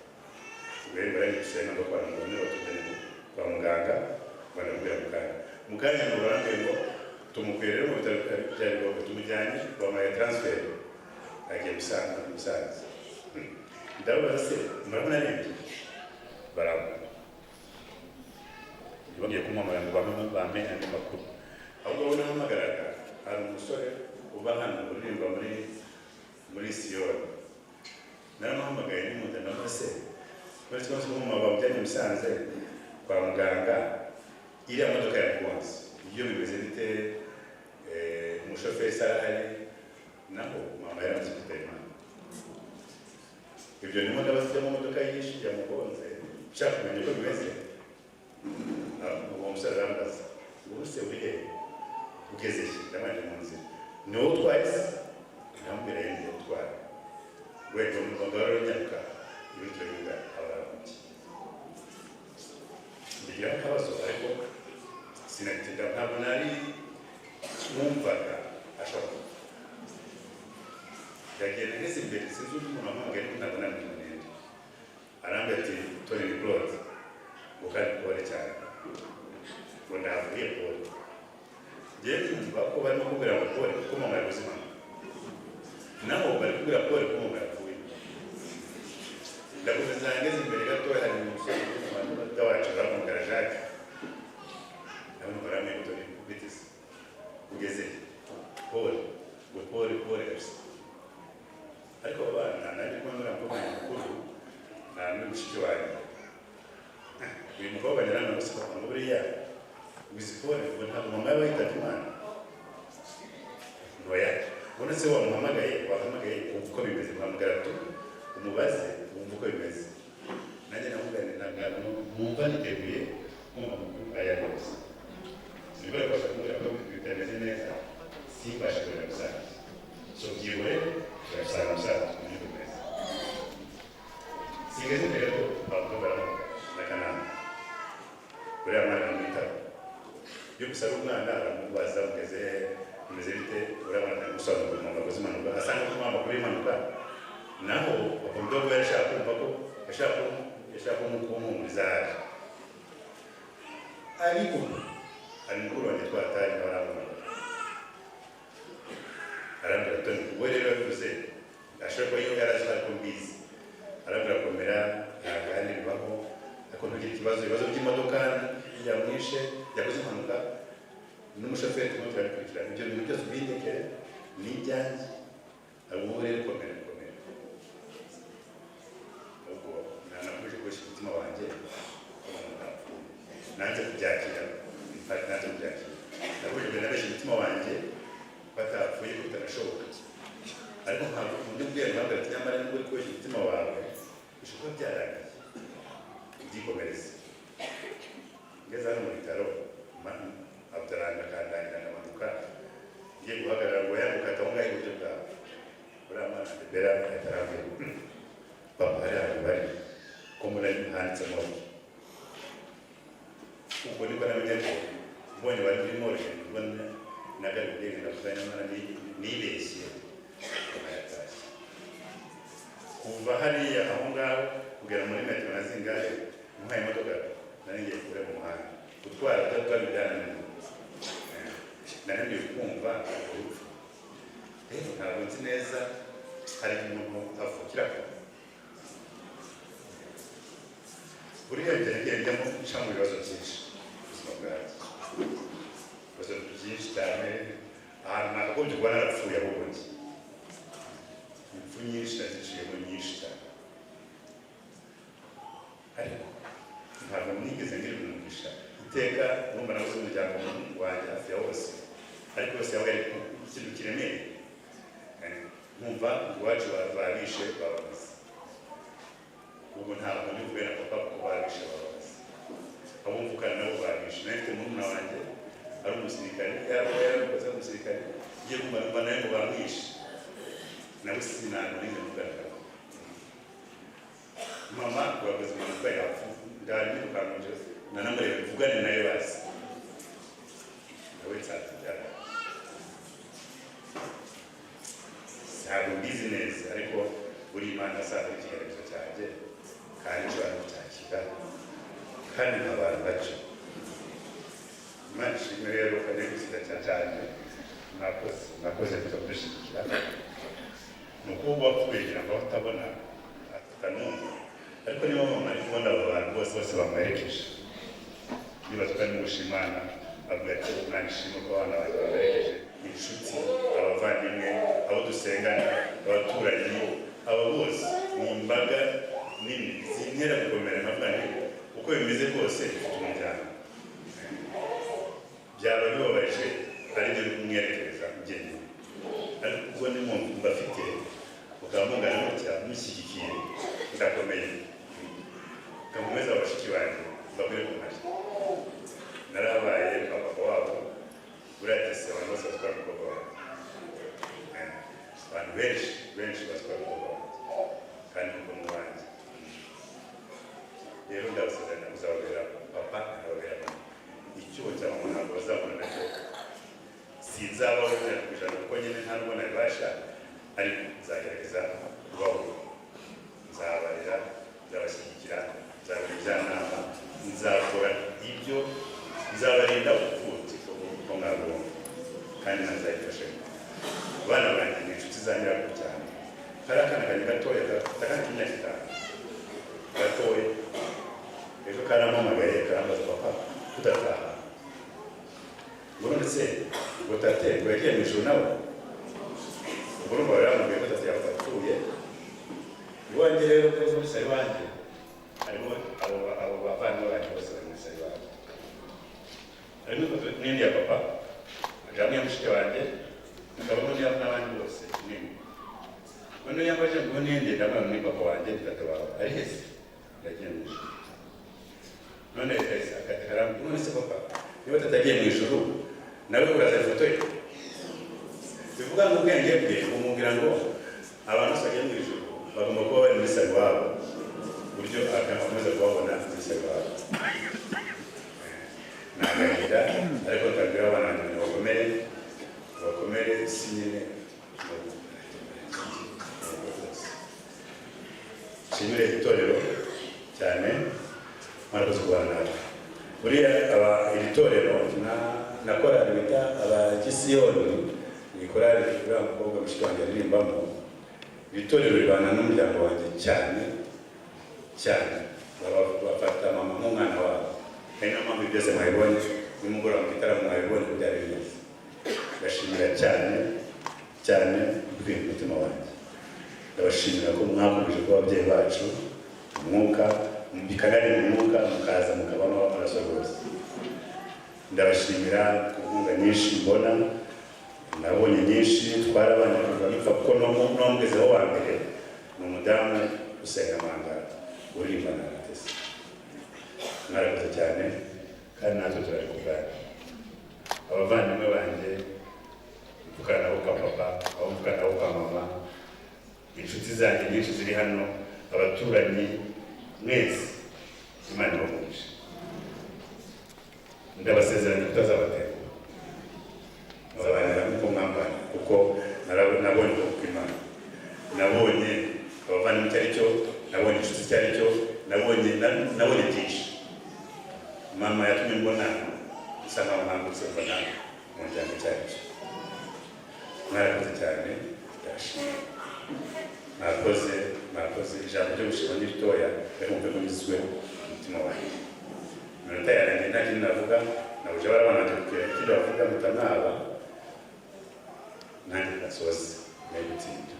ubwo rero baranyigishije ntabwo kwa muganga niba tujyanye kwa muganga baramubwira mu kanya ngo barambwira ngo tumukuye rero mu bitaro bya Rubavu tumujyanye bamuhaye transfer agiye Musanze ndabaza se murabona arembye barambwira bagiye kumuhamagara ngo bampe andi makuru ahubwo bo nahamagaraga hari umusore uba hano uririmba muri Siyoni naramuhamagaye n'impunzi ndamubaza se muri kibazo cy'umumama bamujyanye Musanze kwa muganga iriya modoka ya ambulance iyo bimeze bite umushoferi sarahari naho mama yaramaze kwitaba Imana ibyo nimo ndabasize mu modoka yinshi yamugonze nshaka kumenya uko bimeze uwo musore arambaza ubu se uri hehe ugeze he ndamanje mu nzira ni wowe utwaye se ndamubwira yenda niwe utwaye wenda umuganga rero nyaruka ibintu bivuga abaramuki ngira akabazo ariko sinatinda ntabwo nari numvaga ashobora yagenda ngeze imbere sinzi undi muntu wamuhamagaye ariko ntabwo namumenye arambwira ati Tony ni Claude ngo kandi Paul cyane ngo ndavuye Paul njyewe numva ko barimo kubwira ngo Paul kuko mama yabuze mama nabo bari kubwira Paul ko mama yapfuye ndakomeza ngeze imbere gatoya hari umusore wacu baramubwira Jacques nawe baramubwira Tony bitise ugeze Paul kabisa ariko abana nari kumwe n'umukobwa mukuru na n'umushiki wanjye uyu mukobwa nyarana n'umusika ngo buriya wizipone ngo ntabwo mama yawe yitabye Imana ntoya ubona se wamuhamagaye uko bimeze muhamagara tu umubaze wumva uko bimeze nanjye namugane ntabwo mwumva niteguye kumva amakuru aya yose nibwo rwose kumubwira ko bitameze neza simbasha kurera Musanze so byibure turasanga Musanze mu buryo bwiza sigeze imbere ko bavuga baramuka na Kanama buriya mwana mwitaba yo gusaba umwana aramubaza mugeze umeze bite urabona gusobanura mu magozi impanuka asanga ko mama kuri impanuka naho bakunda ko yashaka kumva ko yashaka kumuhumuriza ariko hari mukuru wanjye twatari barabona arambwira Tony we rero yavuze ashobora kuba yarazi ariko mbizi arambwira komera ntabwo handi bibaho ariko ntugire ibibazo by'imodoka yamwishe yakoze impanuka n'umushoferi turimo turabikurikirana ibyo bintu byose ubindekere ni ibyanjye ahubwo rero komera ahubwo nanakuje koshya umutima wanjye nanjye kubyakira nanjye kubyakira nakuje mbere nabeshya umutima wanjye batapfuye bitanashoboka ariko ntabwo undi ubwira ntabwo ati nyamara nubwo uri koshya umutima wawe bishobora byarangiye byikomereza ngeze hano mu bitaro abdaranga kandangira n'amaduka ngiye guhagarara ngo yamukata aho ngaho iburyo bwawe uriya mwana bera atarambye papa hari ahantu bari ko muri handitsemo ubwo nibwo namenye ko mbonye bari muri morgue ubwo nagaruye ndavuga nyamara nibeshye ayatashye kuva hariya aho ngaho kugera muri metero na zingahe muhaye imodoka nari ngiye kure mu muhanda gutwara byari byananiye nananiwe kumva urupfu rero ntabwo nzi neza hari umuntu avukira ko buriya njyamo nca mu bibazo byinshi ubuzima bwanjye ibibazo byinshi cyane ahantu nakagombye kuba narapfuye ahubwo njye impfu nyinshi naziciyemo nyinshi cyane ariko ntabwo nigeze ngira umugisha iteka urumva nabuze umuryango wanjye hafi ya wose ariko yose yabaga ari ikintu kiremereye nkumva iwacu babishe bababaza ubu ntabwo ndivuge na papa kuko babishe bababaza abo mvukana nabo babishe nahise murumuna wanjye ari umusirikare yaba yarakoze umusirikare ngiye kumva numva nawe ngo bamwishe nawe sinango nigeze mugaragara mama bakoze impanuka yapfu ndari nirukanuje nanamureba mvugane nayo bazi nawe nsabyara ntabwo mbizi neza ariko buri imana asanga ikigaragazo cyanjye kandi nshobora kucyakira kandi nkabana nacyo imana ishimwe rero kandi gusiga cyane mwakoze kuza kudushyigikira ni uko uba kugira ngo utabona atanumva ariko niba mama ari kubona abo bantu bose bamuherekeje nibaza ko ari mu gushimana avuga ati umwana ishima ko abana banjye bamuherekeje inshuti abavandimwe abo dusengana abaturanyi aba bose ni imbaga nini zintera gukomera nkavuga nti uko bimeze kose dufite umuryango byaba bibabaje ari byo kumwerekereza ugenewe ariko ubwo ni mpamvu mbafite ukaba mungana gutya mushyigikiye ndakomeye kamukomeza abashiki banjye mbabwire ko mpari narabaye papa wabo uratese abantu bose batwara umukobwa wawe abantu benshi batwara umukobwa wawe kandi kuko ni uwanjye rero ndabasezeranya kuzababera papa nkababera mama icyuho cya mama ntabwo bazabona nacyo sinzabaho ijana ku ijana kuko nyine nta n'ubwo nabibasha ariko nzagerageza kubaho nzabarera nzabashyigikira nzabara ibyanama nzakora ibyo nzabarinda ubupfubyi kuko mwabonye kandi nazabifashemo abana banjye ni inshuti zanjye cyane hari akana kanjye gatoya gafite akana k'imyaka 5 gatoya ejo karampamagaye karambaza papa tudataha ngo none se ngo tate ngo yagiye mu ijuru nawe ubwo urumva baramubwiye ko tate yaba apfuye iwanjye rero ko muri sari wanjye harimo abo bavandimwe banjye bose bari muri sari wanjye harimo ifoto nini ya papa hamwe ya mushiki wanjye hakabamo n'abandi bose nini none yambaje ngo ninde ndabona ni papa wanjye tutatabaho ari hese ndagiye mu ijuru none ese akarambu none se papa niba tatagiye mu ijuru nawe uraza ifoto ye bivuga ngo ubwenge bwe umubwira ngo abantu bose bagiye mu ijuru bagomba kuba bari muri sari wabo uburyo akomeza kubabona muri sari wabo nagahinda ariko cyane mwarakoze kubana natwe buriya iri torero na korali bita abagisiyoni ni korali uriya mukobwa mushiki wanjye aririmbamo iri torero ribana n'umuryango wanjye cyane bafata mama nk'umwana wabo ari niyo mpamvu byose mwabibonye nimugoroba mu gitaramo mwabibonye ko byari bimeze ndashimira cyane bivuye ku mutima wanjye ndabashimira ko mwakomeje kuba ababyeyi bacu umwuka bikanari mu mwuka mukaza mukabamo amaraso rwose ndabashimira ku nkunga nyinshi mbona nabonye nyinshi twarabanye kuva bipfa kuko nomwezeho wa mbere ni umudamu usenga amangara uririmba na Gatesi mwarakoze cyane kandi natwe turari kuganira abavandimwe banjye mvugana nabo kwa papa abo mvugana nabo kwa mama inshuti zanjye nyinshi ziri hano abaturanyi mwese Imana ibamugishe ndabasezeranya kutazabatenguha muzabanira nk'uko mwambana kuko nabonye ubwoko bw'Imana nabonye abavandimwe icyo ari cyo nabonye inshuti icyo ari cyo nabonye byinshi mama yatumye mbona bisa nkaho ntambutse mbona umuryango icyo ari cyo mwarakoze cyane ndashimira mwakoze ijambo ryo gushima ni ritoya ariko mve munyuzwe umutima wanjye iminota yarangiye nta kintu navuga nabuje barabana tukubwira ikindi bavuga mutanaba nanjye nasoze nayigutsinda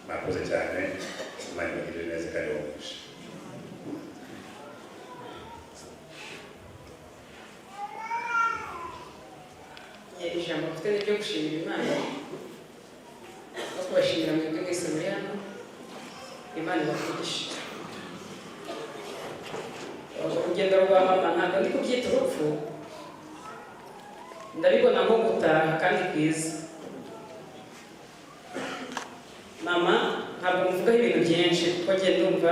mwakoze cyane Imana ibagirire neza kandi bamugishe ijambo mfite ryo gushimira Imana no kubashimira mwebwe mwese muri hano Imana ibavugishe urugendo rwa mama ntabwo ndi kubyita urupfu ndabibona nko gutaha kandi kwiza mama ntabwo muvugaho ibintu byinshi kuko njye ndumva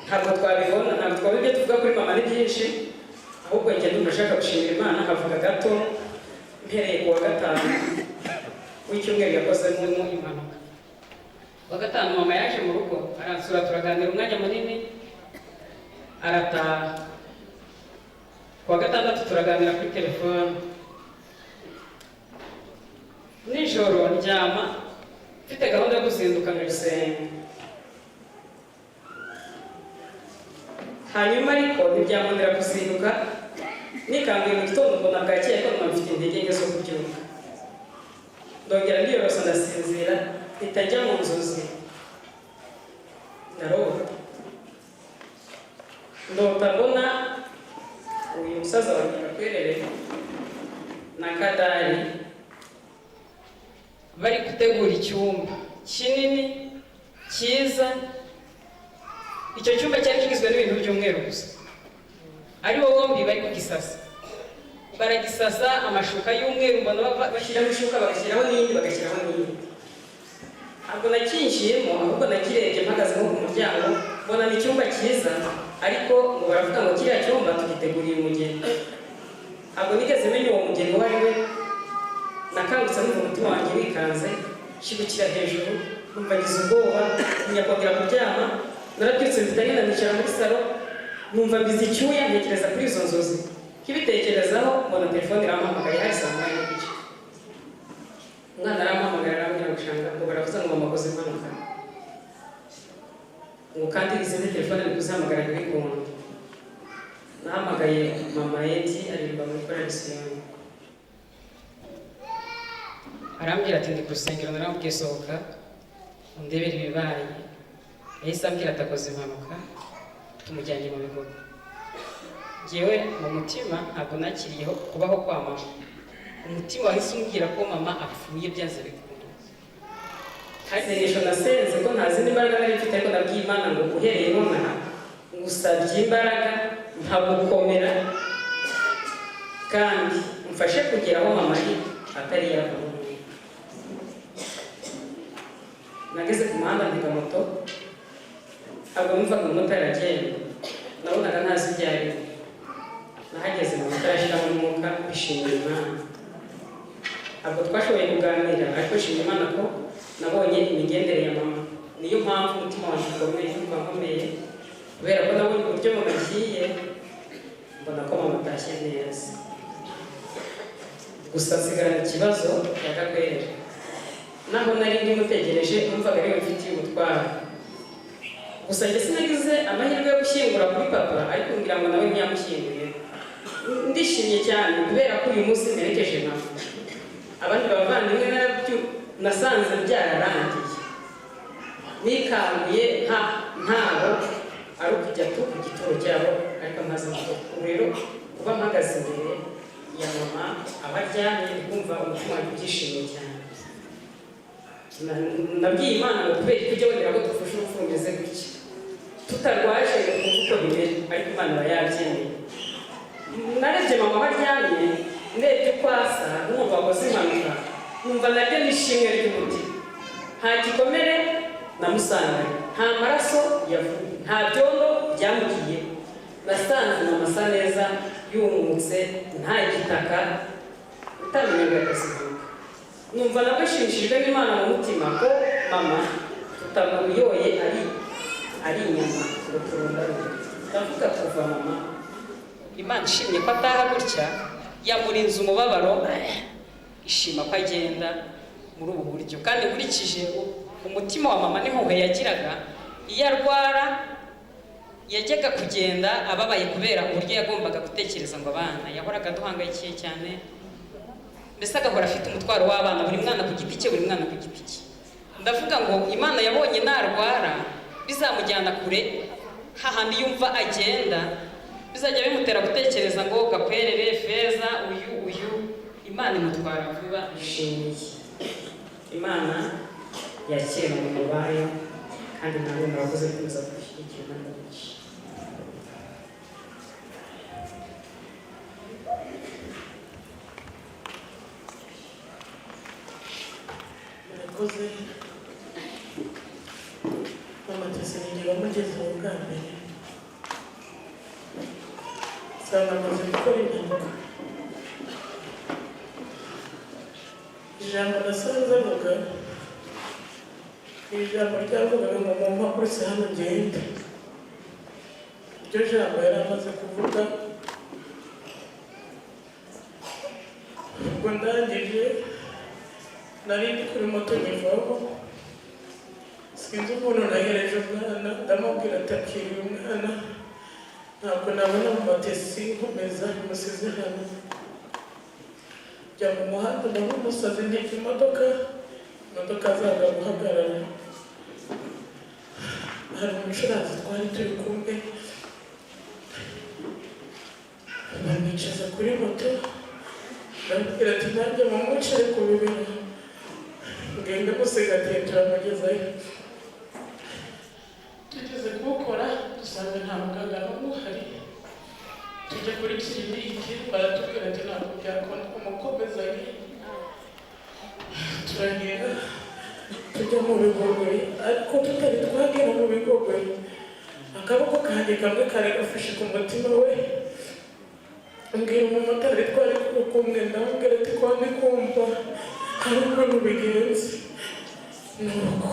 ntabwo twabibona ntabwo twabona ibyo tuvuga kuri mama ni byinshi ahubwo njye ndumva ashaka gushimira Imana nkavuga gato mpereye ku wa gatanu w'icyumweru yakozemo impanuka wa gatanu mama yaje mu rugo aransura turaganira umwanya munini arataha ku wa gatandatu turaganira kuri telefone nijoro ndyama mfite gahunda yo kuzinduka mu rusengero hanyuma ariko ntibyamundira kuzinduka nikanguye mu gitondo mbona bwakeye ko mama mfite intege nke zo kubyuka ndongera ndiyorosa ndasinzira itajya mu nzozi ndarota ndota mbona uyu musaza wanjye Gakwerere na Kadari bari gutegura icyumba kinini cyiza icyo cyumba cyari kigizwe n'ibintu by'umweru gusa ari bo bombi bari kugisasa baragisasa amashuka y'umweru mbona bashyiraho ishuka bagashyiraho n'iyindi bagashyiraho n'iyindi ntabwo nakinjiyemo ahubwo nakirebye mpagaze nko ku muryango mbona ni icyumba cyiza ariko ngo baravuga ngo kiriya cyumba tugiteguriye umugeni ntabwo nigeze menya uwo mugeni uwo ari we nakangutse numva umutima wanjye wikanze nshigukira hejuru numva ngize ubwoba nyakongera kuryama narabyutse mpita nicara muri salo numva mbize icyuya ntekereza kuri izo nzozi nkibitekerezaho mbona telefone irampamagaye hari saa moya n'igice umwana arampamagara arambwira ngo baravuze ngo mama akoze impanuka ngo kandi izindi telefone ari kuzihamagara ntibikunda nahamagaye mama Edi aririmba muri korali Siyoni arambwira ati ndi ku rusengero naramubwiye sohoka undebere ibibaye yahise ambwira ati akoze impanuka tumujyanye mu bigo njyewe mu mutima ntabwo nakiriyeho kubaho kwa mama umutima wahise umbwira ko mama apfuye byanze bikunda hari isengesho nasenze ko nta zindi mbaraga nari mfite ariko nabwiye Imana ngo uhereye nonaha ngusabye imbaraga nkagukomera kandi mfashe kugera aho mama ari atari yava nageze ku muhanda ntega moto ntabwo numvaga umumotari agenda nabonaga ntazi ibyo ari byo nahageze mu moto arashyiramo umwuka bishimira Imana ntabwo twashoboye kuganira ariko nshimira Imana ko nabonye imigendere ya mama niyo mpamvu umutima wanjye ukomeye nkomeye kubera ko nabonye uburyo mubagiye mbona ko mama atashye neza, gusa nsigarana ikibazo cya Gakwere. Naho nari ndimutegereje numvaga ariwe mfitiye umutwaro, gusa njye sinagize amahirwe yo gushyingura kuri papa, ariko ngira ngo nawe ntiyamushyinguye. Ndishimye cyane kubera ko uyu munsi mperekeje mama. Abandi bavandimwe nasanze byararangiye, nikanguye ntabo ari ukujya ku gituro cyabo, ariko ntazi ubu rero kuba mpagaze imbere ya mama abaryamye kumva umutima wanjye ubyishimiye cyane. Nabwiye Imana ngo kubera ujye wongera ko dufashe urupfu rumeze gutya tutarwaje ngo uko bimera, ariko Imana iba yabyemeye. Narebye mama abaryamye, ndebye uko asa, numva akoze impanuka, numva naryo n'ishimwe ry'umutima. Nta gikomere namusanganye, nta maraso yavuye, nta byondo byamugiye. Nasanze mama asa neza, yumutse, nta gitaka, utamenye agasimbuka. Numva nabashimishijwe n'Imana mu mutima ko mama tutamuyoye ari inyama ngo turundarure. Ndavuga kuva mama Imana ishimye ko ataha gutya, yamurinze umubabaro, ishima ko agenda muri ubu buryo. Kandi nkurikije umutima wa mama n'impuhwe yagiraga, iyo arwara yajyaga kugenda ababaye kubera uburyo yagombaga gutekereza ngo abana, yahoraga duhangayikiye cyane, mbese agahora afite umutwaro w'abana, buri mwana ku giti cye, buri mwana ku giti cye. Ndavuga ngo Imana yabonye narwara bizamujyana kure, hahandi yumva agenda bizajya bimutera gutekereza ngo Gakwerere, Feza, uyu Imana imutwara vuba. Ishimiye Imana yakira mu mubayo, kandi ntabwo murakoze kuza gushyigikira Imana nyinshi. Murakoze mama Tesinigiro wamugezeho bwa mbere, usanga amaze gukora impanuka. Ijambo nasanze avuga ni ijambo ryavugaga ngo mu mpakose hano ngenda. Iryo jambo yari amaze kuvuga, ubwo ndangije nari ndi kuri moto nyivaho, sinzi ukuntu nahereje umwana, ndamubwira ati akiriye umwana, ntabwo nabona mu matesi nkomeza musize hano. Njya mu muhanda ndabona umusazi, ndika imodoka zaga guhagarara. Hari umucuranzi twari turi kumwe, bamwicaza kuri moto, ndamubwira ati nanjye mumwicare ku bibero, ngende musigatiye turamugezayo. Tugeze kuwukora dusanga nta muganga n'umwe uhari, tujya kuri kiriniki baratubwira ati ntabwo byakunda umukomezayo. Turagenda tujya mu Bigogwe, ariko tutari twagera mu Bigogwe akaboko kanjye kamwe kari gafashe ku mutima we. Mbwira umumotari twari kumwe, ndamubwira ati ko ndi kumva hari ukuntu bigenze. Nuko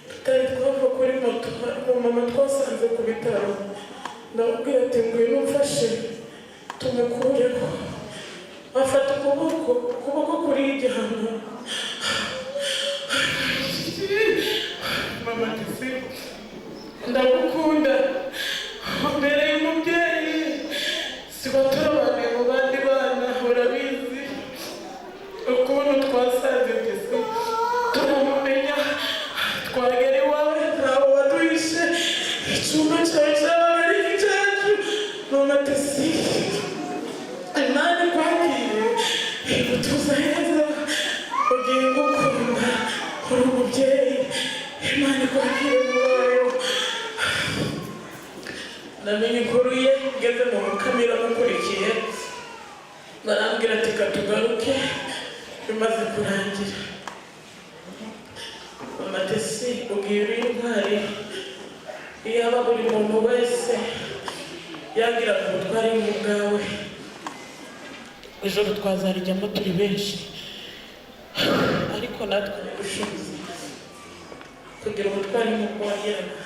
tutari twava kuri moto, mama twasanze ku bitaro, ndamubwira ati ngwino umfashe tumukureho. Afata ukuboko kuri igihano. Mama Tesi, ndagukunda mbere y'umubyeyi, sibaturabane mu bandi bana, urabizi ukuntu twasanze Tesi, turamumenya, twagera iwawe ntawe waduhishe, icyumba cyawe cyabaga ari icyacu. Mama Tesi, Imana ikwakire, igutuza heza, ugiye gukunda, uri umubyeyi, Imana ikwakire mu wayo. Namenye inkuru ye, ngeze mu Mukamira mukurikiye, barambwira ati katugaruke, bimaze kurangira. Mama Tesi, ubwiye uri intwari, iyaba buri muntu wese yagira ngo ubutwari mu bwawe, ijoro twazarijyamo turi benshi, ariko natwe ubushobozi kugira ubutwari mu bwageraga.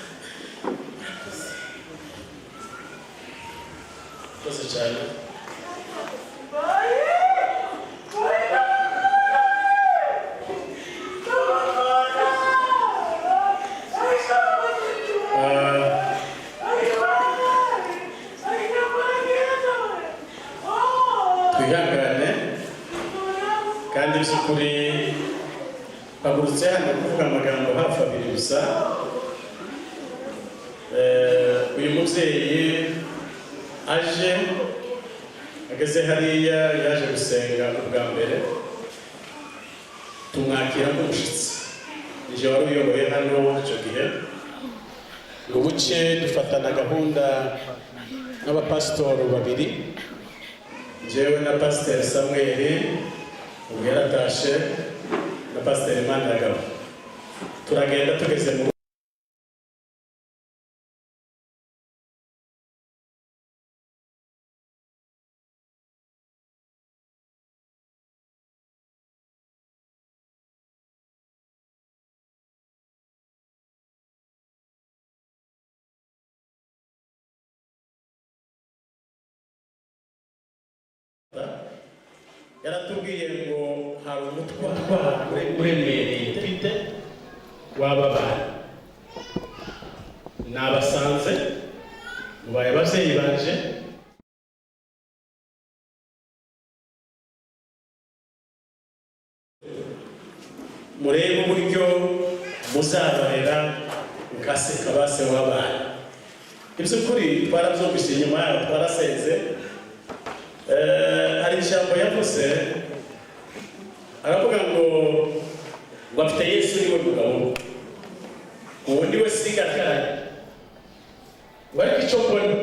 Murakoze. Murakoze cyane. Twihangane kandi by'ukuri bagurutse hano kuvuga amagambo hafi abiri gusa. Uyu mubyeyi aje ageze hariya yaje gusenga ubwa mbere tumwakira nk'umushyitsi. Nije wari uyoboye hano icyo gihe ubuke dufatana gahunda n'abapasitori babiri, njyewe na pasiteri Samuel ubu yaratashe na pasiteri Maniragaba, turagenda tugeze mu yaratubwiye ngo hari umutwaro uremereye mfite w'ababana nabasanze mubaye ababyeyi banje murebe uburyo muzabarera mukaseka base w'abana. Iby'ukuri twarabyumvise inyuma yaho twarasenze. Hari ijambo yavuze aravuga ngo afite Yesu niwe mugabo ubundi we sigatanye ariko icyo mbona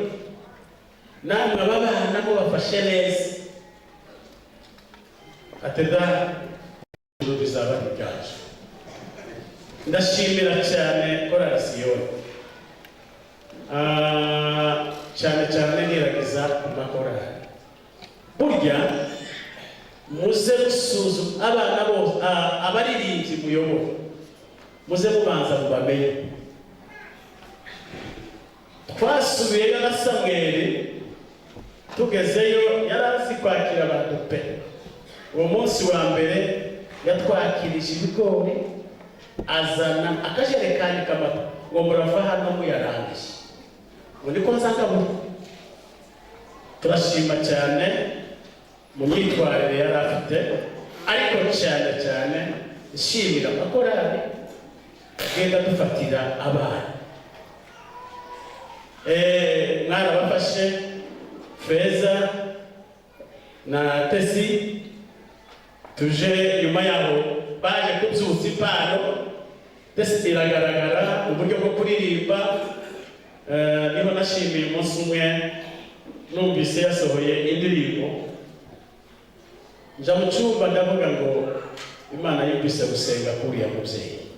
namwe ababana bo bafashe neza ateda bizaba biganje. Ndashimira cyane korali Siyoni cyane cyane niragiza amakorali. Burya muze gusuzuma abana bose abaririmbyi muyobora muze mubanza mubamenye. Twasubiyeyo na Samweli tugezeyo yari azi kwakira abantu pe. Uwo munsi wa mbere yatwakirije ibigori azana akajerekani kamata ngo murava hano muyarangije ngo niko nsanga turashima cyane mu myitwarire yari afite, ariko cyane cyane ishimira amakorali agenda dufatira abana. Mwarabafashe Feza na Tesi tuje nyuma yaho baje kubyutsa impano. Tesi iragaragara uburyo bwo kuririmba. Niho nashimiye umunsi umwe numvise yasohoye indirimbo nja mu cyumba ndavuga ngo Imana yumvise gusenga kuriya mubyeyi.